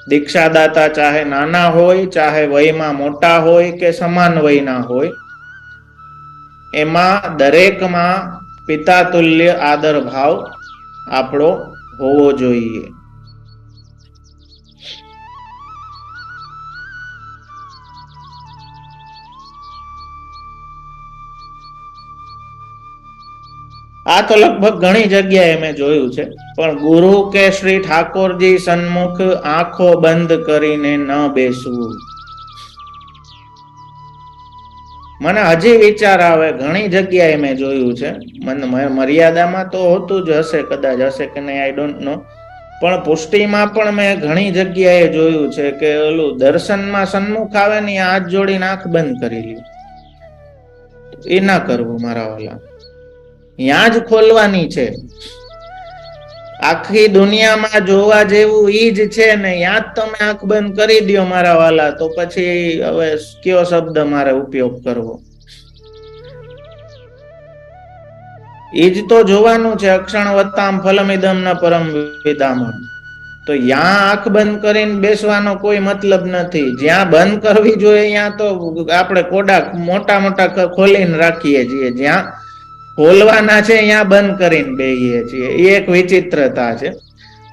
દીક્ષાદાતા ચાહે નાના હોય, ચાહે વયમાં મોટા હોય કે સમાન વયના હોય, એમાં દરેકમાં પિતા તુલ્ય આદર ભાવ આપણો હોવો જોઈએ. આ તો લગભગ ઘણી જગ્યાએ મેં જોયું છે, પણ ગુરુ કે શ્રી ઠાકોરજી સન્મુખ આંખો બંધ કરીને ન બેસવું. મને હજી વિચાર આવે, ઘણી જગ્યાએ મેં જોયું છે, મને મર્યાદામાં તો હોતું જ હશે, કદાચ હશે કે નહીં, આઈ ડોન્ટ નો, પણ પુષ્ટિમાં પણ મેં ઘણી જગ્યાએ જોયું છે કે ઓલું દર્શનમાં સન્મુખ આવે ને હાથ જોડીને આંખ બંધ કરી લ્યું. એ ના કરવું મારા વાલા. ત્યાં જ ખોલવાની છે. આખી દુનિયામાં જોવા જેવું ઈ જ છે ને, ત્યાં જ તમે આંખ બંધ કરી દો મારા વાલા, તો પછી હવે કયો શબ્દ મારે ઉપયોગ કરવો? ઈ જ તો જોવાનું છે. અક્ષણ વત્તામ ફલમિદમ ન પરમ વિદામ. તો ત્યાં આંખ બંધ કરીને બેસવાનો કોઈ મતલબ નથી. જ્યાં બંધ કરવી જોઈએ ત્યાં તો આપણે કોડા મોટા મોટા ખોલીને રાખીએ છીએ, જ્યાં ખોલવાના છે અહીંયા બંધ કરીને બેહીએ છીએ. એ એક વિચિત્રતા છે.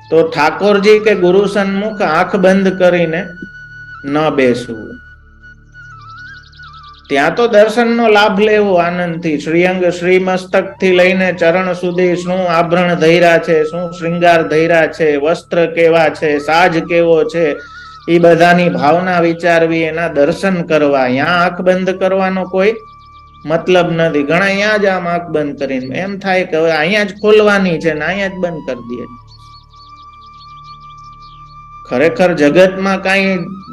તો ઠાકોરજી કે ગુરુ સન્મુખ આંખ બંધ કરીને ન બેસવું. ત્યાં તો દર્શનનો લાભ લેવો આનંદથી. શ્રીઅંગ શ્રીમસ્તક થી લઈને ચરણ સુધી શું આભરણ ધૈર્યા છે, શું શ્રૃંગાર ધૈર્યા છે, વસ્ત્ર કેવા છે, સાજ કેવો છે, એ બધાની ભાવના વિચારવી, એના દર્શન કરવા. ત્યાં આંખ બંધ કરવાનો કોઈ મતલબ નથી. ઘણા અહીંયા જ આમ આંખ બંધ કરીને એમ થાય કે હવે અહીંયા જ ખોલવાની છે ને અહીંયા જ બંધ કરી દઈએ. ખરેખર જગતમાં કઈ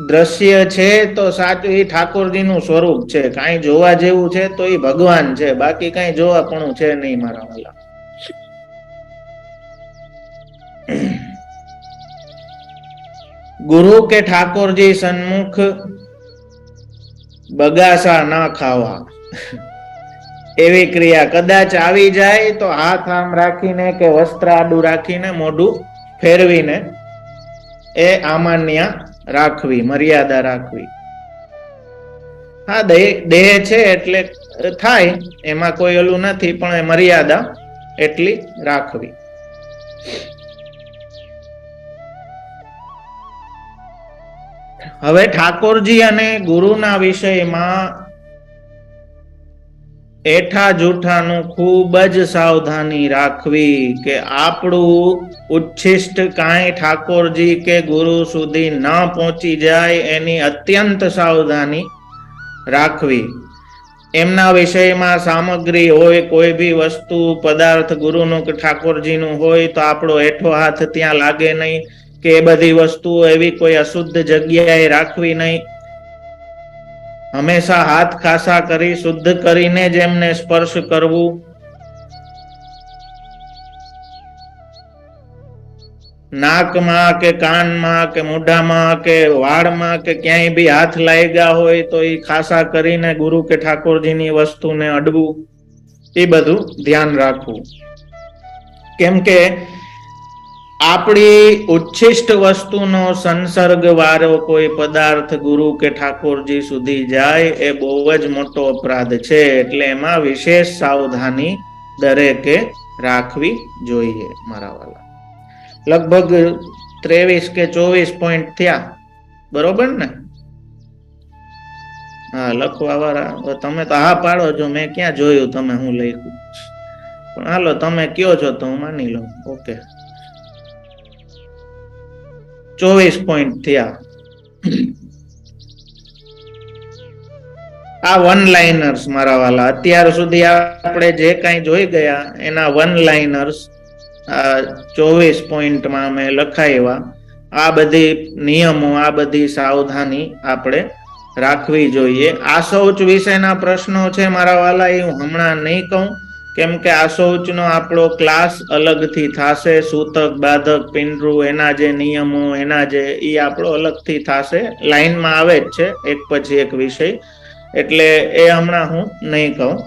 દ્રશ્ય છે તો સાચું એ ઠાકોરજીનું સ્વરૂપ છે. કઈ જોવા જેવું છે તો એ ભગવાન છે, બાકી કઈ જોવા પણ છે નહીં મારા વાલા. ગુરુ કે ઠાકોરજી સન્મુખ બગાસા ના ખાવા એવી ક્રિયા કદાચ આવી જાય તો હાથ આમ રાખીને કે વસ્ત્ર આડું રાખીને મોઢું ફેરવીને એ આમાન્ય રાખવી, મર્યાદા રાખવી. હા, દેહ છે એટલે થાય, એમાં કોઈ ઓલું નથી, પણ એ મર્યાદા એટલી રાખવી. હવે ઠાકોરજી અને ગુરુના વિષયમાં એઠા જૂઠાનું ખૂબ જ સાવધાની રાખવી કે આપણું ઉચ્છિષ્ટ કાંઈ ઠાકોરજી કે ગુરુ સુધી ન પહોંચી જાય એની અત્યંત સાવધાની રાખવી. એમના વિષયમાં સામગ્રી હોય, કોઈ બી વસ્તુ પદાર્થ ગુરુનું કે ઠાકોરજીનું હોય તો આપણો એઠો હાથ ત્યાં લાગે નહીં, કે એ બધી વસ્તુઓ એવી કોઈ અશુદ્ધ જગ્યાએ રાખવી નહીં. હંમેશા હાથ ખાસા કરી શુદ્ધ કરીને જ એમને સ્પર્શ કરવું. નાકમાં કે કાનમાં કે મોઢામાં કે વાળમાં કે ક્યાંય બી હાથ લાગ્યા હોય તો એ ખાસા કરીને ગુરુ કે ઠાકોરજીની વસ્તુને અડવું, એ બધું ધ્યાન રાખવું. કેમ કે આપણી ઉચ્છિષ્ટ વસ્તુનો સંસર્ગ વાળો કોઈ પદાર્થ ગુરુ કે ઠાકોરજી સુધી જાય એ બહુ જ મોટો અપરાધ છે. એટલે એમાં વિશેષ સાવધાની દરેકે રાખવી જોઈએ મારા વાલા. લગભગ 23 કે 24 પોઈન્ટ થયા, બરોબર ને? હા, લખવા વાળા તમે તો હા પાડો છો, મેં ક્યાં જોયું તમે હું લખ્યું. પણ હાલો તમે કયો છો તો હું માની લઉં. ઓકે, 24 પોઈન્ટ થયા. આ વન લાઇનર્સ મારા વાલા, અત્યાર સુધી આપણે જે કાંઈ જોઈ ગયા એના વન લાઇનર્સ 24 પોઈન્ટમાં અમે લખાવ્યા. આ બધી નિયમો, આ બધી સાવધાની આપણે રાખવી જોઈએ. આ શૌચ વિશેના પ્રશ્નો છે મારા વાલા, એ હું હમણાં નહીં કહું, કેમ કે આ શૌચનો આપણો ક્લાસ અલગથી થશે. સૂતક, બાધક, પિંડરું, એના જે નિયમો, એના જે એ આપણો અલગથી થશે. લાઈનમાં આવે જ છે એક પછી એક વિષય, એટલે એ હમણાં હું નહીં કહું.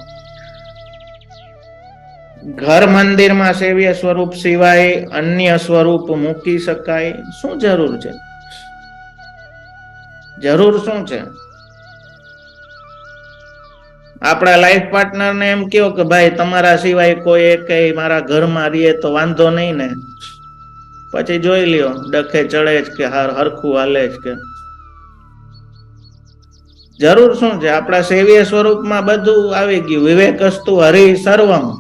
ઘર મંદિરમાં સેવ્ય સ્વરૂપ સિવાય અન્ય સ્વરૂપ મૂકી શકાય? શું જરૂર છે? જરૂર શું છે? આપણા લાઈફ પાર્ટનર ને એમ કહો કે ભાઈ તમારા સિવાય કોઈ એક મારા ઘરમાં રહીએ તો વાંધો નહીં ને, પછી જોઈ લ્યો ડખે ચડે જ કે હરખું હાલે જ કે. જરૂર શું છે? આપણા સેવ્ય સ્વરૂપમાં બધું આવી ગયું. વિવેકસ્તુ હરિ સર્વમ,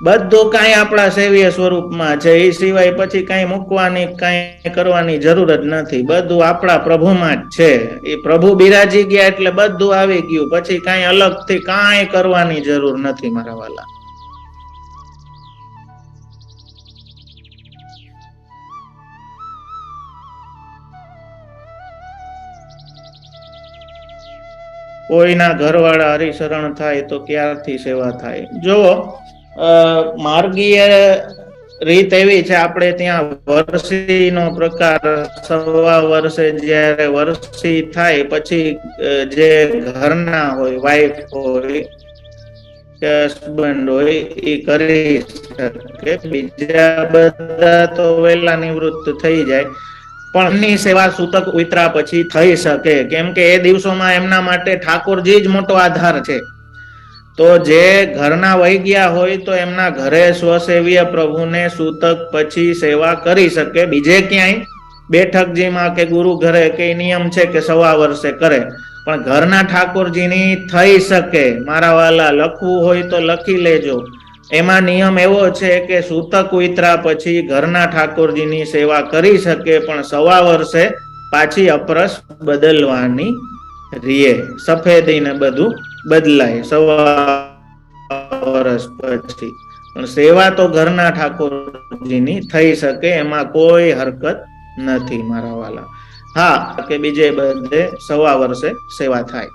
બધું કાંઈ આપણા સેવ્ય સ્વરૂપમાં છે. એ સિવાય પછી કાંઈ મૂકવાની, કાંઈ કરવાની જરૂર જ નથી. બધું આપણા પ્રભુમાં જ છે. એ પ્રભુ બિરાજી ગયા એટલે બધું આવી ગયું. પછી કાંઈ અલગથી કાંઈ કરવાની જરૂર નથી મારા વાલા. કોઈના ઘરવાળા હરિશરણ થાય તો ક્યારથી સેવા થાય? જો માર્ગીય રીત એવી છે, આપણે ત્યાં વર્ષીનો પ્રકાર, સવા વર્ષે જ્યારે વર્ષી થાય પછી જે ઘરના હોય, વાઈફ હોય કે હસબન્ડ હોય, એ કરી શકે. બીજા બધા તો વહેલા નિવૃત્ત થઈ જાય, પણ એમની સેવા સૂતક ઉતરા પછી થઈ શકે, કેમ કે એ દિવસોમાં એમના માટે ઠાકોરજી જ મોટો આધાર છે. તો જે ઘરના વહી ગયા હોય તો એમના ઘરે સ્વસેવ્ય પ્રભુને સૂતક પછી સેવા કરી શકે. બીજે ક્યાંય બેઠકજીમાં કે ગુરુ ઘરે કે નિયમ છે કે સવા વર્ષે કરે, પણ ઘરના ઠાકોરજીની થઈ શકે. મારા વાલા, લખવું હોય તો લખી લેજો. એમાં નિયમ એવો છે કે સૂતક ઉતરા પછી ઘરના ઠાકોરજીની સેવા કરી શકે, પણ સવા વર્ષે પાછી અપરસ બદલવાની રીએ. સફેદી ને બધું બદલાય સવા વર્ષ પછી, પણ સેવા તો ઘરના ઠાકોરજીની થઈ શકે, એમાં કોઈ હરકત નથી મારા વાલા. હા, કે બીજે બધે સવા વર્ષે સેવા થાય.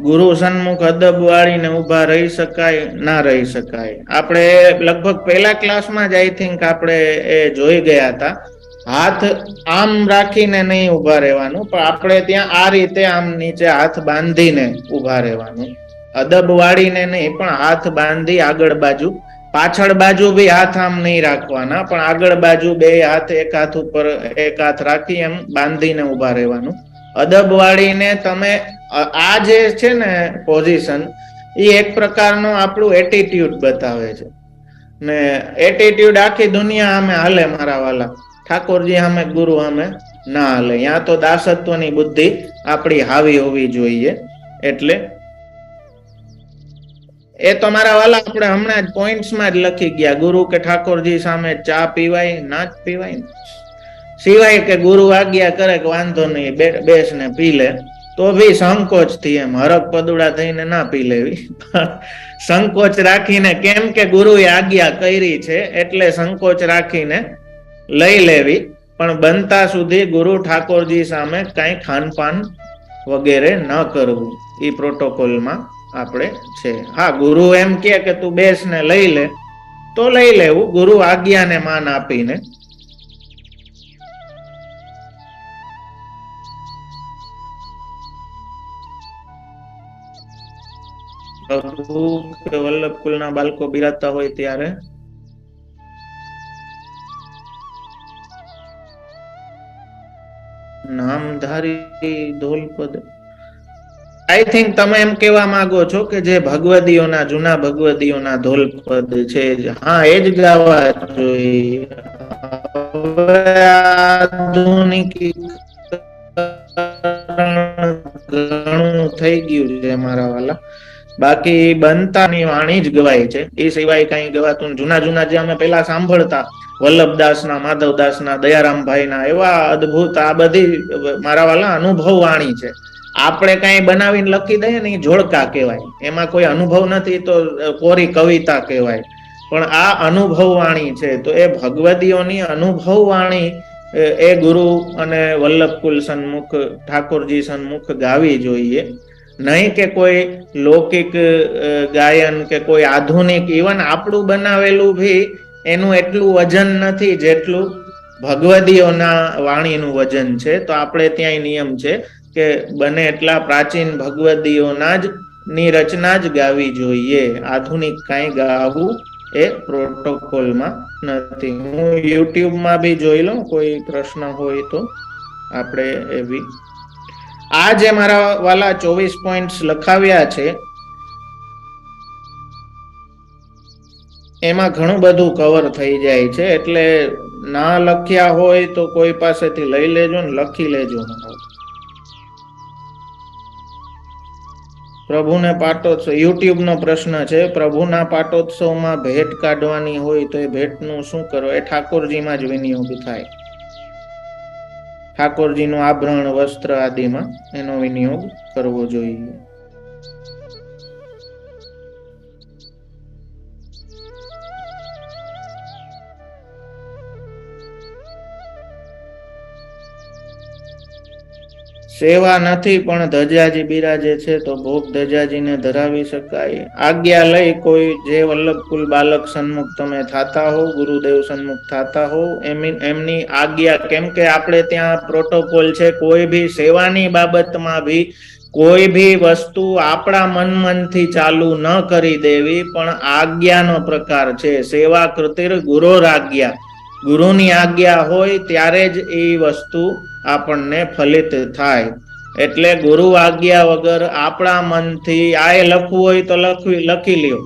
ગુરુ સન્મુખ અદબ વાળીને ઉભા રહી શકાય? ના રહી શકાય. આપણે લગભગ પહેલા ક્લાસમાં જ આઈ થિંક આપણે એ જોઈ ગયા હતા. હાથ આમ રાખીને નહીં ઉભા રહેવાનું, પણ આપણે ત્યાં આ રીતે આમ નીચે હાથ બાંધીને ઉભા રહેવાનું. અદબ વાળીને નહીં, પણ હાથ બાંધી આગળ બાજુ, પાછળ બાજુ બી હાથ આમ નહીં રાખવાના, પણ આગળ બાજુ બે હાથ, એક હાથ ઉપર એક હાથ રાખી એમ બાંધીને ઉભા રહેવાનું. અદબ વાળીને તમે આ જે છે ને પોઝિશન, એ એક પ્રકારનો આપણું એટીટ્યુડ બતાવે છે ને. એટીટ્યુડ આખી દુનિયા સામે હાલે મારા વાલા, ઠાકોરજી સામે, ગુરુ સામે ના હાલે. ત્યાં તો દાસત્વની બુદ્ધિ આપણી હાવી હોવી જોઈએ. એટલે એ તો મારા વાલા આપણે હમણાં જ પોઈન્ટ્સમાં જ લખી ગયા. ગુરુ કે ઠાકોરજી સામે ચા પીવાય? ના જ પીવાય. સિવાય કે ગુરુ આજ્ઞા કરે કે વાંધો નહીં બેસ ને પી લે, તો ભી સંકોચ થી, એમ હરક પદુડા થઈને ના પી લેવી, સંકોચ રાખીને, કેમ કે ગુરુએ આજ્ઞા કરી છે એટલે સંકોચ રાખીને લઈ લેવી. પણ બનતા સુધી ગુરુ ઠાકોરજી સામે કઈ ખાનપાન વગેરે ન કરવું, એ પ્રોટોકોલમાં આપણે છે. હા, ગુરુ એમ કે તું બેસ ને લઈ લે તો લઈ લેવું, ગુરુ આજ્ઞાને માન આપીને. પ્રભુ કે વલ્લભ કુલના બાળકો બિરાજતા હોય ત્યારે નામધારી ધોલપદ, આઈ થિંક તમે એમ કેવા માંગો છો કે જે ભગવદીઓના જૂના ભગવદીઓના ધોલપદ છે, હા એ જ ગાવા જોઈએ. આધુનિક ઘણું થઈ ગયું છે મારા વાલા, બાકી બનતાની વાણી જ ગવાય છે, એ સિવાય કઈ ગવાતું. જૂના જૂના જે અમે પેલા સાંભળતા વલ્લભદાસ ના, માધવદાસ ના, દયારામભાઈ ના, એવા અદભુત આ બધી મારા વાલા અનુભવ વાણી છે. આપણે કઈ બનાવીને લખી દઈએ ને એ જોડકા કહેવાય, એમાં કોઈ અનુભવ નથી તો કોરી કવિતા કહેવાય. પણ આ અનુભવ વાણી છે, તો એ ભગવદીઓની અનુભવ વાણી એ ગુરુ અને વલ્લભકુલ સન્મુખ ઠાકોરજી સન્મુખ ગાવી જોઈએ. નહીં કે કોઈ લૌકિક ગાયન કે કોઈ આધુનિક, ઇવન આપણું બનાવેલું ભી એનું એટલું વજન નથી જેટલું ભગવદીઓના વાણીનું વજન છે. તો આપણે ત્યાં નિયમ છે કે બને એટલા પ્રાચીન ભગવદીઓના જ ની રચના જ ગાવી જોઈએ, આધુનિક કાંઈ ગાવું એ પ્રોટોકોલમાં નથી. હું યુટ્યુબમાં બી જોઈ લઉં, કોઈ પ્રશ્ન હોય તો આપણે એવી. આ જે મારા વાલા 24 પોઈન્ટ્સ લખાવ્યા છે, એમાં ઘણું બધું કવર થઈ જાય છે, એટલે ના લખ્યા હોય તો કોઈ પાસેથી લઈ લેજો ને લખી લેજો. પ્રભુને પાટોત્સવ, યુટ્યુબ નો પ્રશ્ન છે, પ્રભુના પાટોત્સવમાં ભેટ કાઢવાની હોય તો એ ભેટનું શું કરો? એ ઠાકોરજીમાં જ વિનિયોગ થાય. ઠાકોરજીનું આભરણ, વસ્ત્ર આદિમાં એનો વિનિયોગ કરવો જોઈએ. સેવા નથી પણ ધજાજી બિરાજે છે તો ભોગ ધજાજીને ધરાવી શકાય. આજ્ઞા લઈ કોઈ જે વલ્લભકુલ બાલક સન્મુખ તમે થાતા હો, ગુરુદેવ સન્મુખ થાતા હો, એમની આજ્ઞા, કેમ કે આપણે ત્યાં પ્રોટોકોલ છે, કોઈ ભી સેવાની બાબતમાં ભી કોઈ ભી વસ્તુ આપણા મનથી ચાલુ ન કરી દેવી, પણ આજ્ઞાનો પ્રકાર છે. સેવા કૃતિર ગુરોર આજ્ઞા, ગુરુની આજ્ઞા હોય ત્યારે જ એ વસ્તુ આપણને ફલિત થાય. એટલે ગુરુ આજ્ઞા વગર આપણા મનથી આ લખવું હોય તો લખી લ્યો,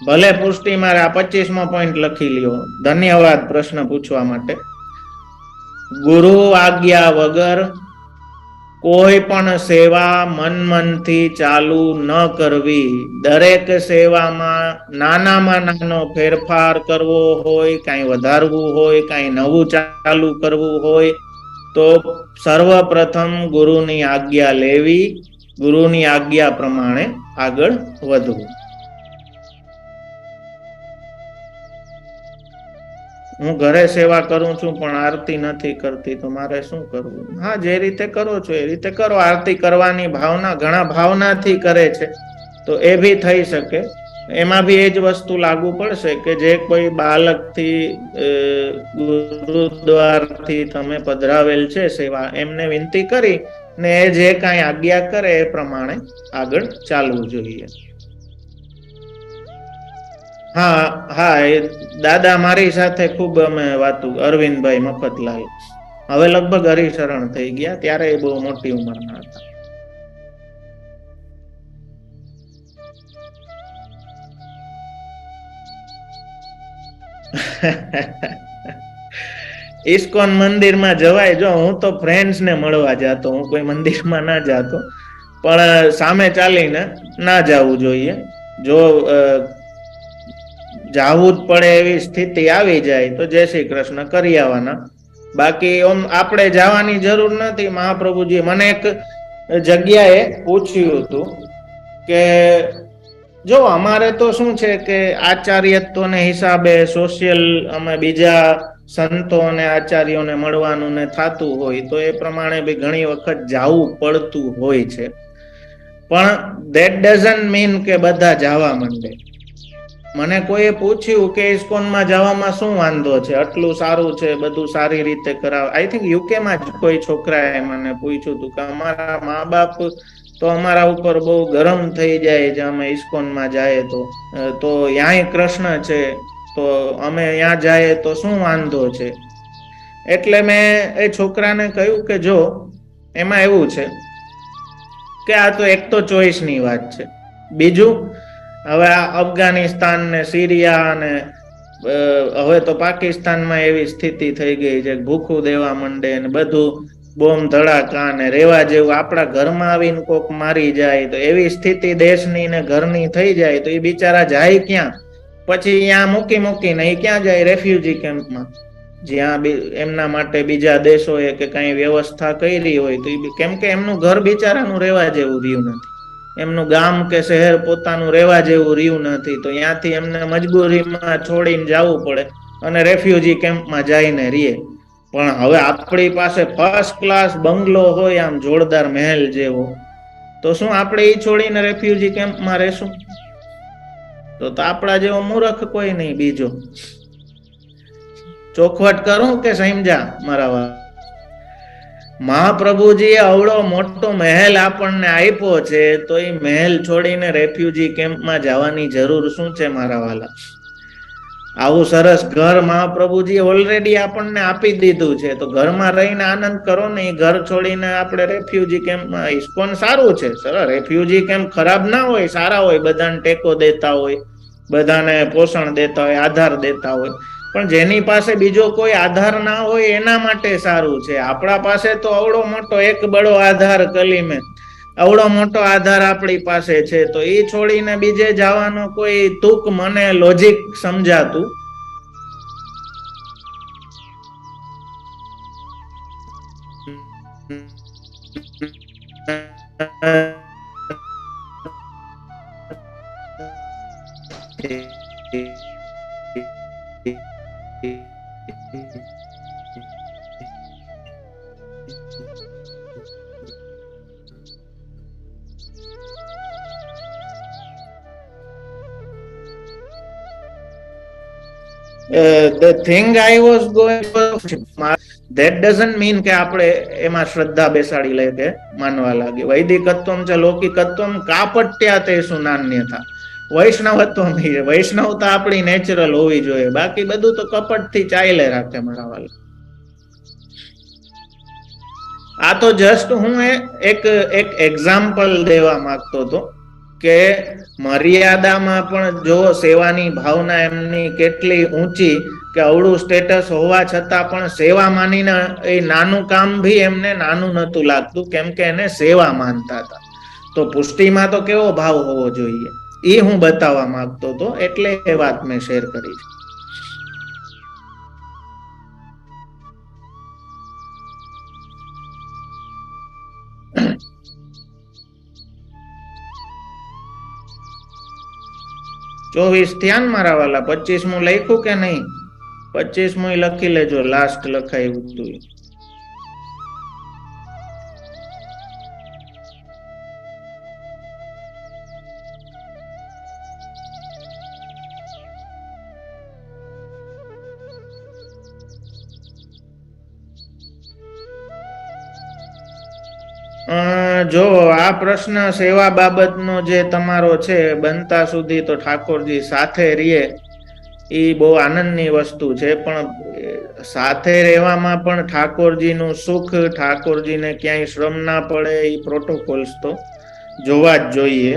ભલે પુષ્ટિ મારે આ 25મો પોઈન્ટ લખી લ્યો. ધન્યવાદ પ્રશ્ન પૂછવા માટે. ગુરુ આજ્ઞા વગર કોઈ પણ સેવા મનથી ચાલુ ન કરવી. દરેક સેવામાં નાનામાં નાનો ફેરફાર કરવો હોય, કાંઈ વધારવું હોય, કાંઈ નવું ચાલુ કરવું હોય તો સર્વપ્રથમ ગુરુની આજ્ઞા લેવી, ગુરુની આજ્ઞા પ્રમાણે આગળ વધવું. હું ઘરે સેવા કરું છું પણ આરતી નથી કરતી તો મારે શું કરવું? હા, જે રીતે કરો છો એ રીતે કરો. આરતી કરવાની ભાવના, ઘણા ભાવનાથી કરે છે તો એ ભી થઈ શકે. એમાં ભી એ જ વસ્તુ લાગુ પડશે કે જે કોઈ બાળકથી ગુરુદ્વારથી તમે પધરાવેલ છે સેવા, એમને વિનંતી કરી ને એ જે કાંઈ આજ્ઞા કરે એ પ્રમાણે આગળ ચાલવું જોઈએ. હા હા, એ દાદા મારી સાથે ખૂબ અમે વાતું, અરવિંદભાઈ મફતલાલ, હવે લગભગ હરિશરણ થઈ ગયા, ત્યારે એ બહુ મોટી ઉંમરના હતા. ઇસ્કોન મંદિરમાં જવાય. જો હું તો ફ્રેન્ડ્સ ને મળવા જાતો, હું કોઈ મંદિરમાં ના જાતો, પણ સામે ચાલીને ના જવું જોઈએ. જો જાવું જ પડે એવી સ્થિતિ આવી જાય તો જય શ્રી કૃષ્ણ કરી આવવાના. બાકી આપણે જવાની જરૂર નથી. મહાપ્રભુજી મને એક જગ્યાએ પૂછ્યું હતું કે જો અમારે તો શું છે કે આચાર્યત્વને હિસાબે સોશિયલ અમે બીજા સંતો અને આચાર્યોને મળવાનું ને થતું હોય તો એ પ્રમાણે બી ઘણી વખત જવું પડતું હોય છે, પણ ધેટ ડઝન્ટ મીન કે બધા જવા માંડે. મને કોઈએ પૂછ્યું કે ઇસ્કોનમાં જવામાં શું વાંધો છે, આટલું સારું છે, બધું સારી રીતે કરાવે. આઈ થિંક યુકેમાં જ કોઈ છોકરાએ મને પૂછ્યું હતું કે અમારા મા બાપ તો અમારા ઉપર બહુ ગરમ થઈ જાય છે અમે ઇસ્કોનમાં જાય તો યાંય કૃષ્ણ છે તો અમે ત્યાં જાય તો શું વાંધો છે. એટલે મેં એ છોકરાને કહ્યું કે જો એમાં એવું છે કે આ તો એક તો ચોઈસની વાત છે, બીજું હવે આ અફઘાનિસ્તાન ને સિરિયા ને હવે તો પાકિસ્તાનમાં એવી સ્થિતિ થઈ ગઈ છે, ભૂખું દેવા માંડે ને બધું બોમ્બ ધડાકા ને રેવા જેવું, આપણા ઘરમાં આવીને કોક મારી જાય તો એવી સ્થિતિ દેશની ને ઘરની થઈ જાય તો એ બિચારા જાય ક્યાં? પછી ત્યાં મૂકીને એ ક્યાં જાય? રેફ્યુજી કેમ્પમાં, જ્યાં એમના માટે બીજા દેશોએ કે કઈ વ્યવસ્થા કરી હોય તો કેમ કે એમનું ઘર બિચારાનું રહેવા જેવું રહ્યું નથી, એમનું ગામ કે શહેર પોતાનું રહેવા જેવું રહ્યું નથી, તો ત્યાંથી એમને મજબૂરીમાં છોડીને જવું પડે અને રેફ્યુજી કેમ્પમાં જઈને રહીએ. પણ હવે આપણી પાસે ફર્સ્ટ ક્લાસ બંગલો હોય આમ જોરદાર મહેલ જેવો, તો શું આપણે એ છોડીને રેફ્યુજી કેમ્પમાં રહેશું? તો આપણા જેવો મૂર્ખ કોઈ નહીં બીજો. ચોખવટ કરું કે સમજા મારા મહાપ્રભુજીએ અવળો મોટો મહેલ આપણને આપ્યો છે, તો એ મહેલ છોડીને રેફ્યુજી કેમ્પમાં જવાની જરૂર શું છે મારા વાલા? આવું સરસ ઘર મહાપ્રભુજી ઓલરેડી આપણને આપી દીધું છે, તો ઘરમાં રહીને આનંદ કરો ને. એ ઘર છોડીને આપણે રેફ્યુજી કેમ્પમાં, ઇસ્કોન સારું છે સરસ, રેફ્યુજી કેમ્પ ખરાબ ના હોય, સારા હોય, બધાને ટેકો દેતા હોય, બધાને પોષણ દેતા હોય, આધાર દેતા હોય, પણ જેની પાસે બીજો કોઈ આધાર ના હોય એના માટે સારું છે. આપણા પાસે તો અવળો મોટો એક બડો આધાર કલીમે, અવળો મોટો આધાર આપણી પાસે છે, તો એ છોડીને બીજે જવાનો કોઈ તુક મને લોજિક સમજાતું the thing I was going that doesn't mean કે આપણે એમાં શ્રદ્ધા બેસાડી લે કે માનવા લાગે. વૈદિકત્વમ ચ લૌકિકત્વમ કાપટ્યા તેસુ નાન્યથા. વૈષ્ણવત્વમ વૈષ્ણવતા આપણી નેચરલ હોવી જોઈએ, બાકી બધું તો કપટ થી ચાલે રાખે મારા વાલા. આ તો જસ્ટ હું એક એક્ઝામ્પલ દેવા માંગતો હતો કે મર્યાદામાં પણ જો સેવાની ભાવના એમની કેટલી ઊંચી કે અવળું સ્ટેટસ હોવા છતાં પણ સેવા માનીને એ નાનું કામ ભી એમને નાનું નતું લાગતું, કેમ કે એને સેવા માનતા હતા. તો પુષ્ટિમાં તો કેવો ભાવ હોવો જોઈએ એ હું બતાવવા માંગતો હતો, એટલે એ વાત મેં શેર કરી છે. ચોવીસ ધ્યાન મારા વાલા, 25મું લખ્યું કે નહીં? 25મું લખી લેજો, લાસ્ટ લખાયું હતું. જો આ પ્રશ્ન સેવા બાબતનો જે તમારો છે, બનતા સુધી તો ઠાકોરજી સાથે રહીએ એ બહુ આનંદની વસ્તુ છે, પણ સાથે રહેવામાં પણ ઠાકોરજીનું સુખ, ઠાકોરજીને ક્યાંય શ્રમ ના પડે એ પ્રોટોકોલ્સ તો જોવા જ જોઈએ.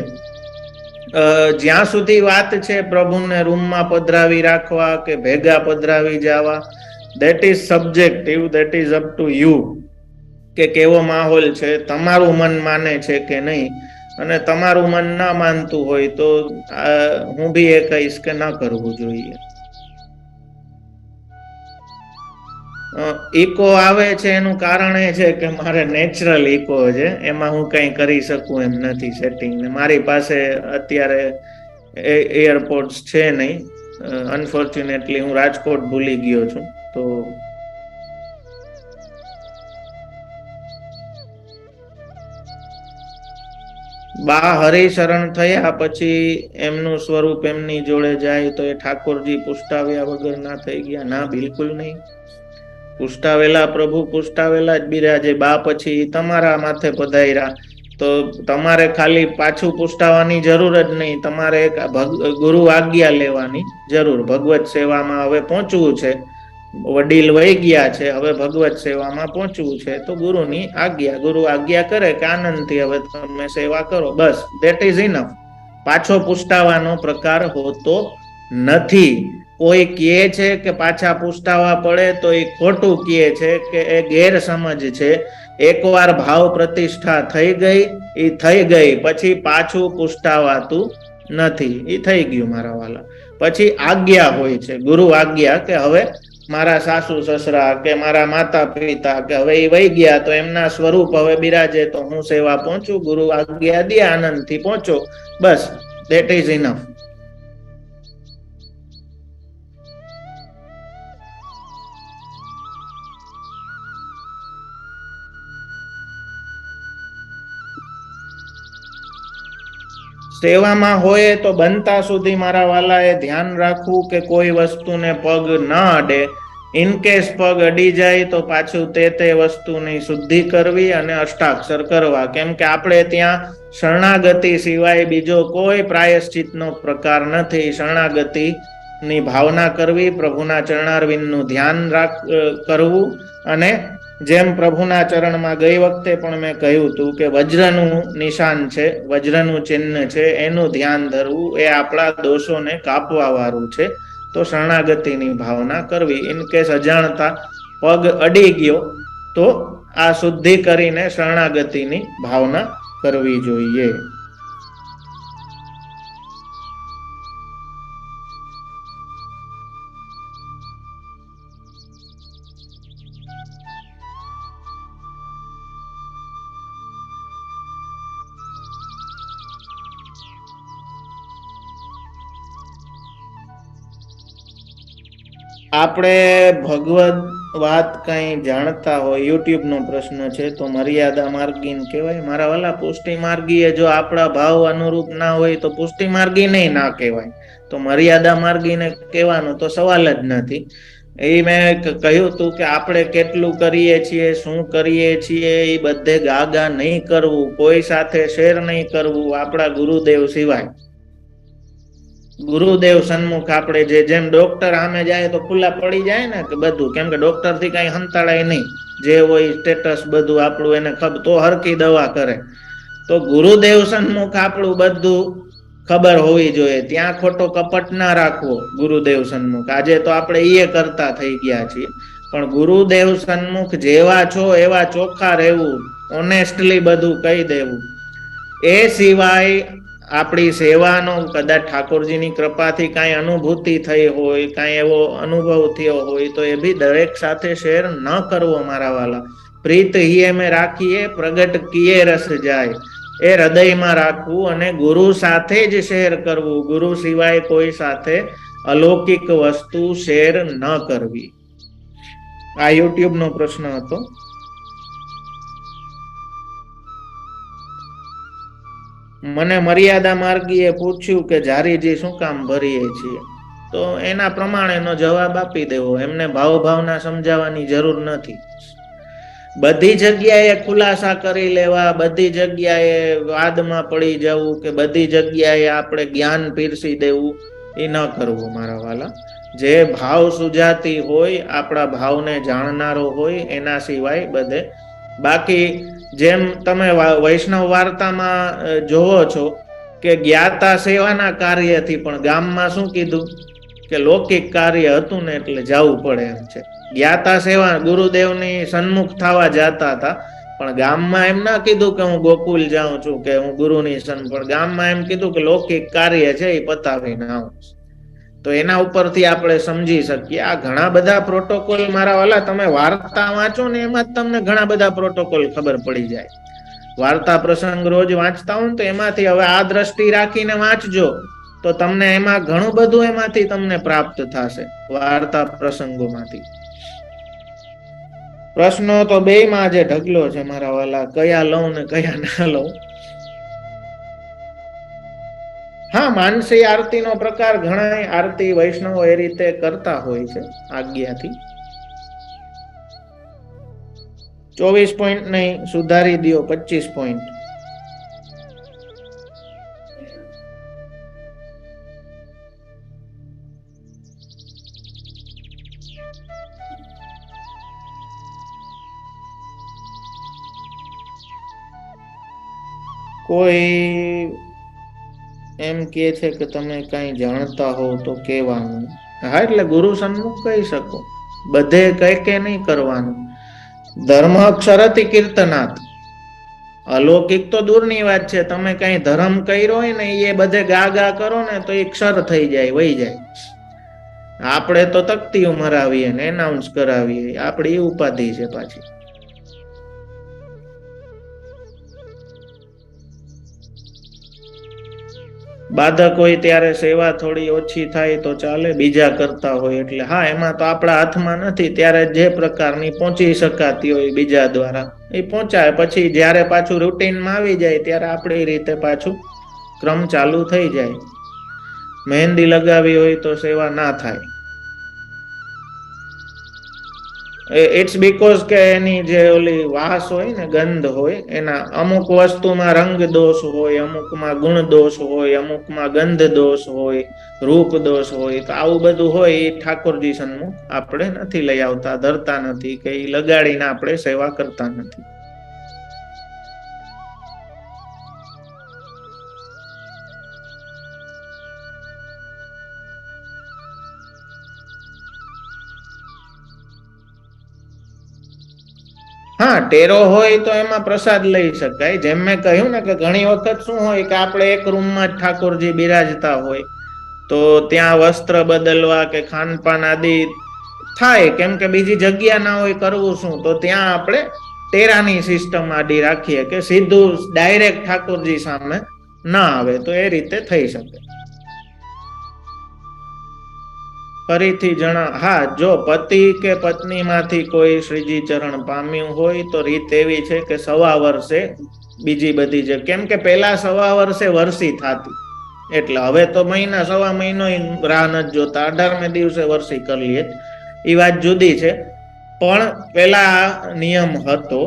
જ્યાં સુધી વાત છે પ્રભુને રૂમમાં પધરાવી રાખવા કે ભેગા પધરાવી જવા, that is subjective, that is up to you કે કેવો માહોલ છે, તમારું મન માને છે કે નહીં. અને તમારું મન ના માનતું હોય તો હું બી એ કહીશ કે ના કરવું જોઈએ. ઇકો આવે છે એનું કારણ એ છે કે મારે નેચરલ ઇકો છે, એમાં હું કઈ કરી શકું એમ નથી સેટિંગ. મારી પાસે અત્યારે એરપોર્ટ્સ છે નહીં, અનફોર્ચ્યુનેટલી હું રાજકોટ ભૂલી ગયો છું. તો બા હરિશરણ થયા પછી એમનું સ્વરૂપ એમની જોડે જાય તો એ ઠાકોરજી પુષ્ટાવ્યા વગર ના થઈ ગયા? ના, બિલકુલ નહીં. પુષ્ટાવેલા પ્રભુ પુષ્ટાવેલા જ બિરાજે. બા પછી તમારા માથે પધાર્યા તો તમારે ખાલી પાછું પુષ્ટાવાની જરૂર જ નહીં, તમારે ગુરુ આજ્ઞા લેવાની જરૂર. ભગવત સેવામાં હવે પહોંચવું છે વડીલ વહી ગયા છે, હવે ભગવત સેવામાં પહોંચવું છે, તો ગુરુની આજ્ઞા, ગુરુ આજ્ઞા કરે કે આનંદથી હવે તમે સેવા કરો, બસ ધેટ ઇઝ ઇનફ. પાછો પૂછતાવાનો પ્રકાર હોતો નથી. કોઈ કહે છે કે પાછા પૂછતાવા પડે તો એ ખોટું કહે છે કે એ ગેરસમજ છે. એકવાર ભાવ પ્રતિષ્ઠા થઈ ગઈ, એ થઈ ગઈ, પછી પાછું પૂછતાવાતું નથી. એ થઈ ગયું મારા વાલા. પછી આજ્ઞા હોય છે, ગુરુ આજ્ઞા કે હવે મારા સાસુ સસરા કે મારા માતા પિતા કે હવે એ વહી ગયા, તો એમના સ્વરૂપ હવે બિરાજે તો હું સેવા પહોંચું, ગુરુ આજ્ઞા દે, આનંદથી પહોંચો, બસ ધેટ ઇઝ ઇનફ. સેવામાં હોય તો બનતા સુધી મારા વાલાએ ધ્યાન રાખવું કે કોઈ વસ્તુને પગ ન અડે. ઇનકેસ પગ અડી જાય તો પાછું તે વસ્તુની શુદ્ધિ કરવી અને અષ્ટાક્ષર કરવા. કેમ કે આપણે ત્યાં શરણાગતિ સિવાય બીજો કોઈ પ્રાયશ્ચિતનો પ્રકાર નથી. શરણાગતિની ભાવના કરવી, પ્રભુના ચરણારવિંદનું ધ્યાન કરવું, અને જેમ પ્રભુના ચરણમાં ગઈ વખતે પણ મેં કહ્યું હતું કે વજ્રનું નિશાન છે, વજ્રનું ચિહ્ન છે, એનું ધ્યાન ધરવું, એ આપણા દોષોને કાપવા વાળું છે. તો શરણાગતિની ભાવના કરવી. ઇન કેસ અજાણતા પગ અડી ગયો તો આ શુદ્ધિ કરીને શરણાગતિની ભાવના કરવી જોઈએ. આપણે ભગવદ વાત કઈ જાણતા હોય, યુટ્યુબ નો પ્રશ્ન છે, તો મર્યાદા માર્ગી કહેવાય? મારા વાલા, પુષ્ટિ માર્ગીએ જો આપણા ભાવ અનુરૂપ ના હોય તો પુષ્ટિ માર્ગી નહીં ના કહેવાય. તો મર્યાદા માર્ગીને કહેવાનો તો સવાલ જ નથી. એ મેં કહ્યું હતું કે આપણે કેટલું કરીએ છીએ, શું કરીએ છીએ, એ બધે ગાગા નહીં કરવું, કોઈ સાથે શેર નહીં કરવું, આપણા ગુરુદેવ સિવાય. ગુરુદેવ સન્મુખ આપણે જેમ ડોક્ટર સામે જાય તો ખુલ્લા પડી જાય ને કે બધું, કેમ કે ડોક્ટર થી કઈ હંતાડાય નહીં, જે હોય સ્ટેટસ બધું આપણું એને ખબર, તો હરકી દવા કરે. તો ગુરુદેવ સન્મુખ આપણું બધું ખબર હોવી જોઈએ. ત્યાં ખોટો કપટ ના રાખવો ગુરુદેવ સન્મુખ. આજે તો આપણે એ કરતા થઈ ગયા છીએ. પણ ગુરુદેવ સન્મુખ જેવા છો એવા ચોખ્ખા રહેવું, ઓનેસ્ટલી બધું કહી દેવું. એ સિવાય આપણી સેવાનો કદાચ ઠાકોરજીની કૃપાથી કાંઈ અનુભૂતિ થઈ હોય, કાંઈ એવો અનુભવ થયો હોય, તો એ બી દરેક સાથે શેર ન કરવો મારા વાલા. પ્રીત હિએ મેં રાખીએ, પ્રગટ કિએ રસ જાય, એ હૃદયમાં રાખવું અને ગુરુ સાથે જ શેર કરવું. ગુરુ સિવાય કોઈ સાથે અલૌકિક વસ્તુ શેર ન કરવી. આ યુટ્યુબ નો પ્રશ્ન હતો. મને મર્યાદા માર્ગીએ પૂછ્યું કે જારીજી શું કામ ભરીએ છીએ, તો એના પ્રમાણેનો જવાબ આપી દેવો. એમને ભાવના સમજાવવાની જરૂર નથી. બધી જગ્યાએ ખુલાસા કરી લેવા, બધી જગ્યાએ વાદમાં પડી જવું, કે બધી જગ્યાએ આપણે જ્ઞાન પીરસી દેવું, એ ન કરવું મારા વાલા. જે ભાવ સુજાતી હોય, આપણા ભાવને જાણનારો હોય, એના સિવાય બધે. બાકી જેમ તમે વૈષ્ણવ વાર્તામાં જોવો છો કે જ્ઞાતા સેવાના કાર્યથી, પણ ગામમાં શું કીધું કે લૌકિક કાર્ય હતું ને એટલે જવું પડે એમ છે. જ્ઞાતા સેવા ગુરુદેવની સન્મુખ થવા જતા હતા, પણ ગામમાં એમ ના કીધું કે હું ગોકુલ જાઉં છું કે હું ગુરુની સન્મુખ. ગામમાં એમ કીધું કે લૌકિક કાર્ય છે એ પતાવીને આવું. તો એના ઉપરથી આપણે સમજી શકીએ. આ ઘણા બધા પ્રોટોકોલ મારા વાલા, તમે વાર્તા વાંચો ને એમાં જ તમને ઘણા બધા પ્રોટોકોલ ખબર પડી જાય. વાર્તા પ્રસંગ રોજ વાંચતા હો તો એમાંથી હવે આ દ્રષ્ટિ રાખીને વાંચજો તો તમને એમાં ઘણું બધું એમાંથી તમને પ્રાપ્ત થશે, વાર્તા પ્રસંગોમાંથી. પ્રશ્નો તો બે માં જે ઢગલો છે મારા વાલા, કયા લઉં ને કયા ના લઉં. હા, માનસી આરતી નો પ્રકાર ઘણા આરતી વૈષ્ણવો એ રીતે કરતા હોય છે આજ્ઞાથી. 24 પોઈન્ટ નહીં, સુધારી દો 25 પોઈન્ટ. કોઈ એમ કે છે કે તમે કઈ જાણતા હો તો કહેવાનું. હા, એટલે ગુરુ સન્મુખ કહી શકો. બધે કઈ કે નહીં કરવાનું. ધર્મ અક્ષરથી કીર્તનાથ. અલૌકિક તો દૂરની વાત છે. તમે કઈ ધર્મ કર્યો હોય ને એ બધે ગા ગા કરો ને તો એ ક્ષર થઈ જાય, વહી જાય. આપણે તો તકતીઓ મરાવીએ ને એનાઉન્સ કરાવીએ, આપણી ઉપાધિ છે પાછી. બાધક હોય ત્યારે સેવા થોડી ઓછી થાય તો ચાલે, બીજા કરતા હોય એટલે. હા, એમાં તો આપણા હાથમાં નથી. ત્યારે જે પ્રકારની પહોંચી શકાતી હોય બીજા દ્વારા એ પહોંચાય. પછી જ્યારે પાછું રૂટીનમાં આવી જાય ત્યારે આપણી રીતે પાછું ક્રમ ચાલુ થઈ જાય. મહેંદી લગાવી હોય તો સેવા ના થાય. ઇટ્સ બીકોઝ કે એની જે ઓલી વાસ હોય ને, ગંધ હોય, એના અમુક વસ્તુમાં રંગ દોષ હોય, અમુકમાં ગુણ દોષ હોય, અમુકમાં ગંધ દોષ હોય, રૂપ દોષ હોય. તો આવું બધું હોય એ ઠાકોરજી સન્મુખ આપણે નથી લઈ આવતા, ધરતા નથી, કે એ લગાડીને આપણે સેવા કરતા નથી. હા, ટેરો હોય તો એમાં પ્રસાદ લઈ શકાય. જેમ મેં કહ્યું ને કે ઘણી વખત શું હોય કે આપણે એક રૂમમાં જ ઠાકોરજી બિરાજતા હોય તો ત્યાં વસ્ત્ર બદલવા કે ખાનપાન આદિ થાય, કેમ કે બીજી જગ્યા ના હોય, કરવું શું, તો ત્યાં આપણે ટેરાની સિસ્ટમ આડી રાખીએ કે સીધું ડાયરેક્ટ ઠાકોરજી સામે ના આવે, તો એ રીતે થઈ શકે. ફરીથી હા, જો પતિ કે પત્ની માંથી કોઈ શ્રીજી ચરણ પામ્યું હોય તો રીત એવી છે કે 1.25 વર્ષે બીજી બધી છે. કેમ કે પેલા 1.25 વર્ષે વર્ષી થતી, એટલે હવે તો મહિના 1.25 મહિનો રાહ નથી જોતા, 18મે દિવસે વર્ષી કરી લઈએ. એ વાત જુદી છે. પણ પેલા નિયમ હતો,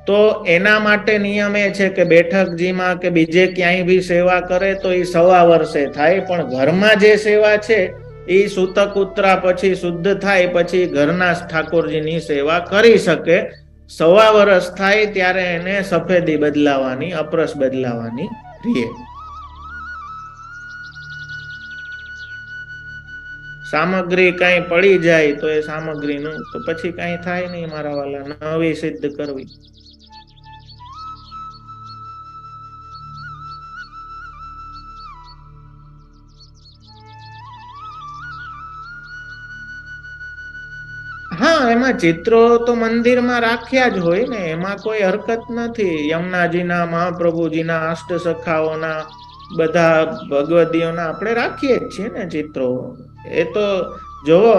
તો એના માટે નિયમ એ છે કે બેઠકજીમાં કે બીજે ક્યાંય બી સેવા કરે તો એ 1.25 વર્ષે થાય. પણ ઘરમાં જે સેવા છે એ સૂતક ઉતરા પછી શુદ્ધ થાય પછી ઘરના ઠાકોરજીની સેવા કરી શકે. 1.25 વર્ષ થાય ત્યારે એને સફેદી બદલાવાની, અપરસ બદલાવાની રહે. સામગ્રી કઈ પડી જાય તો એ સામગ્રીનું તો પછી કઈ થાય નહીં મારા વાલા, નવી સિદ્ધ કરવી. હા, એમાં ચિત્રો તો મંદિરમાં રાખ્યા જ હોય ને, એમાં કોઈ હરકત નથી. યમુનાજીના, મહાપ્રભુજીના, અષ્ટસખાઓના, બધા ભગવદીઓના આપણે રાખીએ જ છીએ ને ચિત્રો. એ તો જોવો,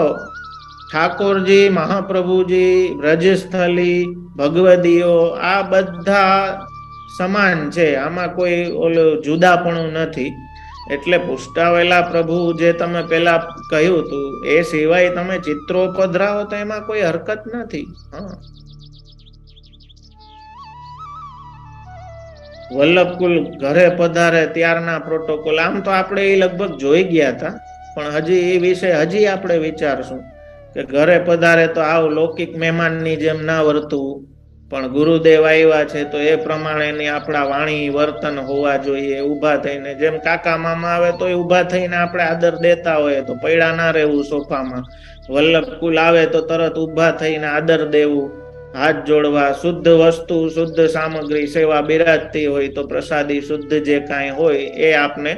ઠાકોરજી, મહાપ્રભુજી, વ્રજસ્થલી, ભગવદીઓ આ બધા સમાન છે. આમાં કોઈ ઓલું જુદાપણું નથી. એટલે પુષ્ટાવેલા પ્રભુ જે તમે પેલા કહ્યું હતું એ સિવાય તમે ચિત્રો પધરાવો તો એમાં કોઈ હરકત નથી. વલ્લભકુલ ઘરે પધારે ત્યારના પ્રોટોકોલ આમ તો આપણે એ લગભગ જોઈ ગયા હતા, પણ હજી એ વિશે હજી આપણે વિચારશું કે ઘરે પધારે તો આવ લૌકિક મહેમાનની જેમ ના વર્તવું, પણ ગુરુદેવ આવ્યા છે તો એ પ્રમાણેની આપણા વાણી વર્તન હોવા જોઈએ. ઊભા થઈને, જેમ કાકા મામા આવે તો એ ઊભા થઈને આપણે આદર દેતા હોય તો પૈડા ના રહેવું સોફામાં. વલ્લભકુલ આવે તો તરત ઊભા થઈને આદર દેવું, હાથ જોડવા, શુદ્ધ વસ્તુ, શુદ્ધ સામગ્રી, સેવા બિરાજતી હોય તો પ્રસાદી શુદ્ધ જે કાંઈ હોય એ આપને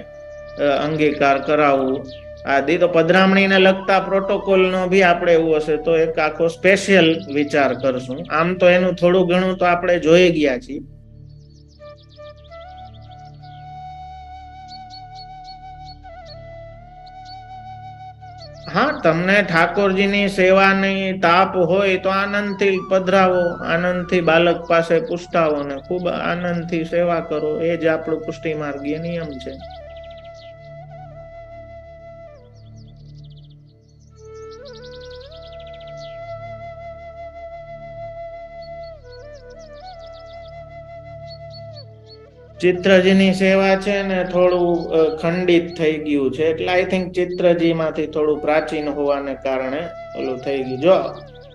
અંગીકાર કરાવવું. આદિ તો પધરામણીને લગતા પ્રોટોકોલ નો બી આપણે એવું હશે તો એક આખો સ્પેશિયલ વિચાર કરશું. આમ તો એનું થોડું ઘણું તો આપણે જોઈ ગયા છીએ. હા, તમને ઠાકોરજીની સેવાની તાપ હોય તો આનંદથી પધરાવો, આનંદથી બાલક પાસે પુષ્ટાવો ને ખૂબ આનંદથી સેવા કરો. એ જ આપણું પુષ્ટિ માર્ગીય નિયમ છે. ચિત્રજીની સેવા છે ને થોડું ખંડિત થઈ ગયું છે, એટલે આઈ થિંક ચિત્રજી માંથી થોડું પ્રાચીન હોવાને કારણે ઓલું થઈ ગયું. જો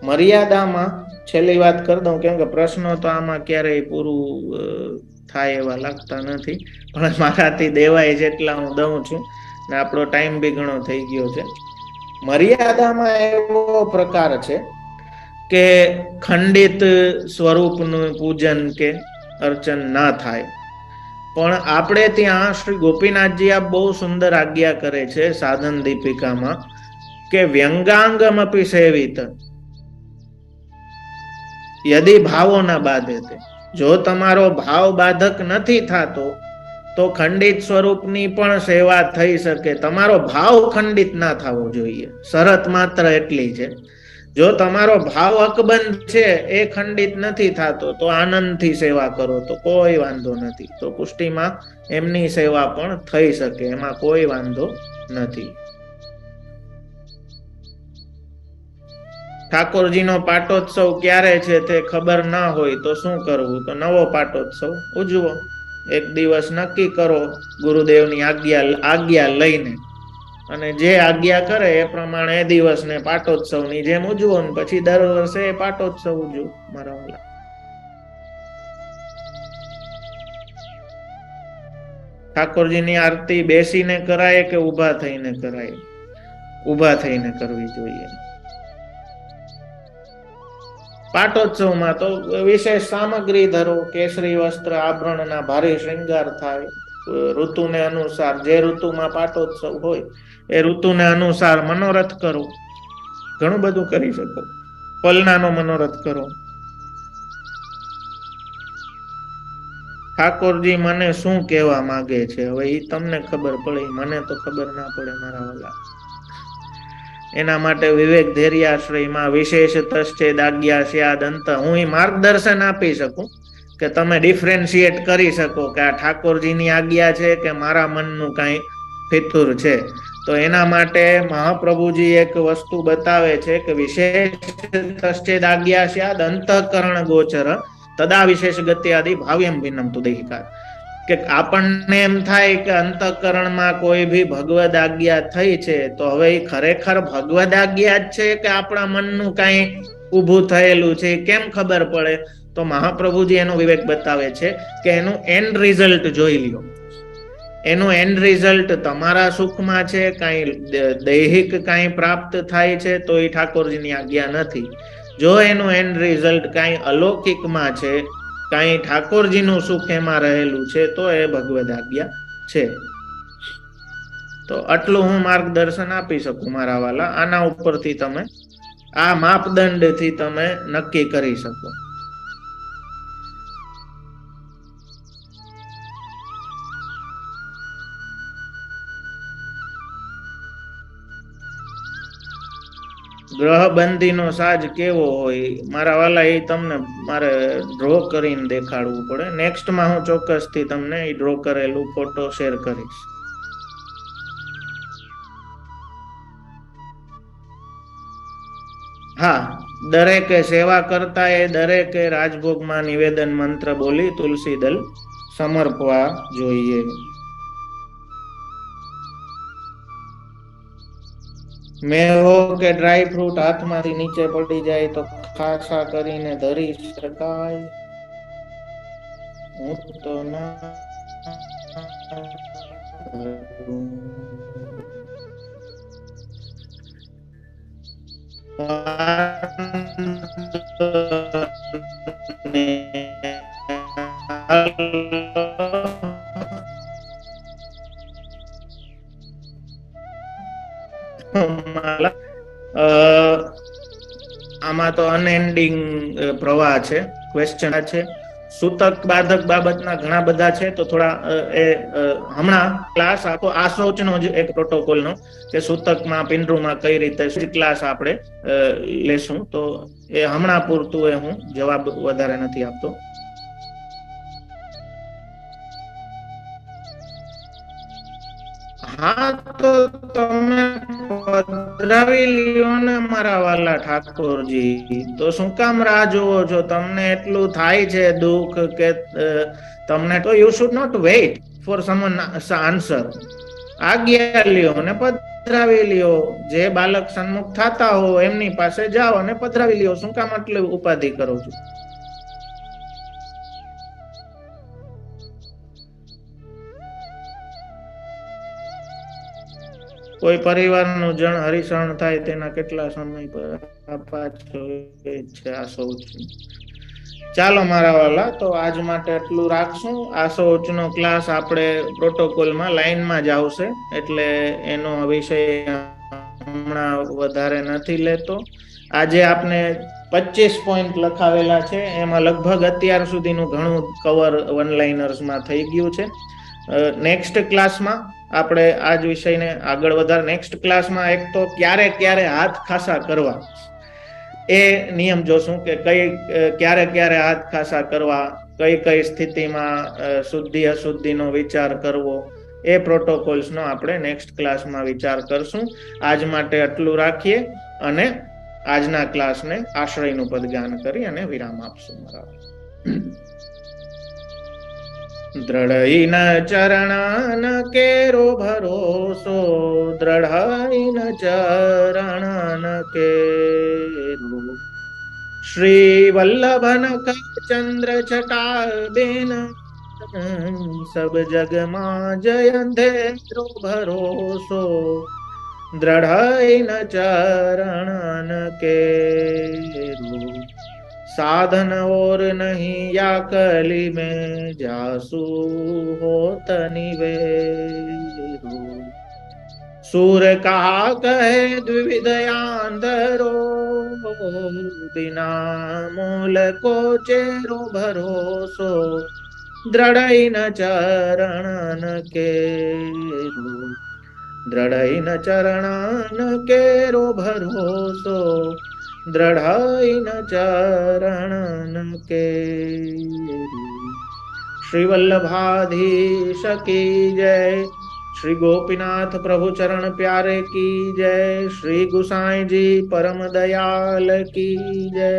મર્યાદામાં છેલ્લી વાત કરી દઉં, કેમ કે પ્રશ્નો તો આમાં ક્યારેય પૂરું થાય એવા લાગતા નથી, પણ મારાથી દેવાય જેટલા હું દઉં છું ને આપણો ટાઈમ બી ઘણો થઈ ગયો છે. મર્યાદામાં એવો પ્રકાર છે કે ખંડિત સ્વરૂપનું પૂજન કે અર્ચન ના થાય, પણ આપણે ત્યાં શ્રી ગોપીનાથજી આ બહુ સુંદર આજ્ઞા કરે છે સાધન દીપિકામાં કે વ્યંગાંગમ અપી સેવિત યદિ ભાવો ના બાધે તે, જો તમારો ભાવ બાધક નથી થતો તો ખંડિત સ્વરૂપની પણ સેવા થઈ શકે. તમારો ભાવ ખંડિત ના થવો જોઈએ, શરત માત્ર એટલી છે. જો તમારો ભાવ અકબંધ છે, એ ખંડિત નથી થતો, તો આનંદથી સેવા કરો તો કોઈ વાંધો નથી. તો પુષ્ટિમાં એમની સેવા પણ થઈ શકે, એમાં કોઈ વાંધો નથી. ઠાકોરજીનો પાટોત્સવ ક્યારે છે તે ખબર ના હોય તો શું કરવું? તો નવો પાટોત્સવ ઉજવો. એક દિવસ નક્કી કરો ગુરુદેવની આજ્ઞા લઈને, અને જે આજ્ઞા કરે એ પ્રમાણે એ દિવસને પાટોત્સવની જેમ ઉજવો, ને પછી દર વર્ષે એ પાટોત્સવ ઉજવો. મારા વાલા, ઠાકોરજીની આરતી બેસીને કરાય કે ઊભા થઈને કરાય? ઊભા થઈને કરવી જોઈએ. પાટોત્સવમાં તો વિશેષ સામગ્રી ધરો, કેસરી વસ્ત્ર આભરણના ભારે શ્રૃંગાર થાય. ઋતુને અનુસાર, જે ઋતુમાં પાટોત્સવ હોય એ ઋતુને અનુસાર મનોરથ કરો. ઘણું બધું કરી શકો. પલનાનો મનોરથ કરો. ઠાકોરજી મને શું કહેવા માંગે છે હવે એ તમને ખબર પડે, મને તો ખબર ના પડે મારા વાલા. એના માટે વિવેક ધૈર્યાશ્રયમાં વિશેષ તશ્ચેદ આજ્ઞા સ્યાદ અંત, હું એ માર્ગદર્શન આપી શકું કે તમે ડિફરન્શિએટ કરી શકો કે આ ઠાકોરજીની આજ્ઞા છે કે મારા મનનું કાંઈ ફિતુર છે. તો એના માટે મહાપ્રભુજી એક વસ્તુ બતાવે છે કે વિશેષ તશ્ચેદ આજ્ઞા સ્યાદ અંતઃકરણ ગોચર તદા વિશેષ ગત્યાદિ ભાવ્યમ વિનમતુ દૈહિકા, કે આપણને એમ થાય કે અંતઃકરણમાં કોઈ ભી ભગવદ આજ્ઞા થઈ છે તો હવે એ ખરેખર ભગવદ આજ્ઞા જ છે કે આપણા મનનું કાંઈ ઊભું થયેલું છે, કેમ ખબર પડે? તો મહાપ્રભુજી એનો વિવેક બતાવે છે કે એનું એન્ડ રિઝલ્ટ જોઈ લ્યો. એનું એન્ડ રિઝલ્ટ તમારા સુખમાં છે, કાંઈ દૈહિક કાંઈ પ્રાપ્ત થાય છે તો એ ઠાકોરજીની આજ્ઞા નથી. જો એનું એન્ડ રિઝલ્ટ કાંઈ અલૌકિકમાં છે, કાંઈ ઠાકોરજીનું સુખ એમાં રહેલું છે, તો એ ભગવદ આજ્ઞા છે. તો આટલું હું માર્ગદર્શન આપી શકું મારા વાલા. આના ઉપરથી તમે, આ માપદંડથી તમે નક્કી કરી શકો. ગ્રહબંધીનો સાજ કેવો હોય મારા વાલા, એ તમને મારે ડ્રો કરીને દેખાડવું પડે. નેક્સ્ટમાં હું ચોક્કસથી તમને એ ડ્રો કરેલું ફોટો શેર કરીશ. હા, દરેકે સેવા કરતા એ દરેકે રાજભોગમાં નિવેદન મંત્ર બોલી તુલસી દલ સમર્પવા જોઈએ. મેવો કે ડ્રાય ફ્રૂટ હાથમાંથી નીચે પડી જાય તો ખાસા કરીને ધરી શકાય. હું તો ના આમાં તો અનએન્ડિંગ પ્રવાહ છે, ક્વેશ્ચન છે. સૂતક બાધક બાબતના ઘણા બધા છે, તો થોડા હમણાં ક્લાસ આપો આ સોચનો જ એક પ્રોટોકોલનો કે સૂતકમાં પિંડરૂમાં કઈ રીતે ક્લાસ આપણે લેશું, તો એ હમણાં પૂરતું એ હું જવાબ વધારે નથી આપતો. હા, તો તમે પધરાવી લ્યો ને મારા વાલા ઠાકોરજી. તો શું કામ રાહ જોવો છો? તમને એટલું થાય છે દુઃખ કે તમને, તો you should not wait for someone answer. આજ્ઞા લ્યો ને પધરાવી લ્યો. જે બાલક સન્મુખ થતા હો એમની પાસે જાઓ અને પધરાવી લ્યો. શું કામ આટલી ઉપાધિ કરો છો? કોઈ પરિવારનું જણ હરિશરણ થાય તેના કેટલા સમય પર પાછો એ છે આસો ઉચનો. ચાલો મારા વાલા, તો આજ માટે એટલું રાખશું. આસો ઉચનો ક્લાસ આપણે પ્રોટોકોલમાં લાઈનમાં જ આવશે, એટલે એનો વિષય હમણાં વધારે નથી લેતો. આજે આપણે 25 પોઈન્ટ લખાવેલા છે, એમાં લગભગ અત્યાર સુધીનું ઘણું કવર વન લાઇનર્સમાં થઈ ગયું છે. નેક્સ્ટ ક્લાસમાં આપણે આ જ વિષયને આગળ વધાર. નેક્સ્ટ ક્લાસમાં એક તો ક્યારે ક્યારે હાથ ખાસા કરવા એ નિયમ જોશું, કે ક્યારે ક્યારે હાથ ખાસા કરવા, કઈ કઈ સ્થિતિમાં શુદ્ધિ અશુદ્ધિનો વિચાર કરવો, એ પ્રોટોકોલ્સનો આપણે નેક્સ્ટ ક્લાસમાં વિચાર કરશું. આજ માટે આટલું રાખીએ અને આજના ક્લાસને આશ્રયનું પદ જ્ઞાન કરી અને વિરામ આપશું. દ્રઢઈન ચરણન કેરો ભરોસો, દ્રઢઈન ચરણન કેરો, શ્રી વલ્લભન ચંદ્ર છટા બેન, સબ જગમાં જય અંધેરો ભરોસો, દ્રઢઈન ચરણન કેરો, साधन और नहीं या कली में, जासु होत निवेरो, सूर कहा कहे द्विविधयांधरो, बिना मूल को चेरो भरोसो, દ્રઢઈન ચરણન કેરો, દ્રઢઈન ચરણન કેરો ભરોસો, દ્રઢઈન ચરણન કેરો. શ્રી વલ્લભાધીશ કી જય, શ્રી ગોપીનાથ પ્રભુ ચરણ પ્યારે કી જય, શ્રી ગુસાઈજી પરમ દયાલ કી જય.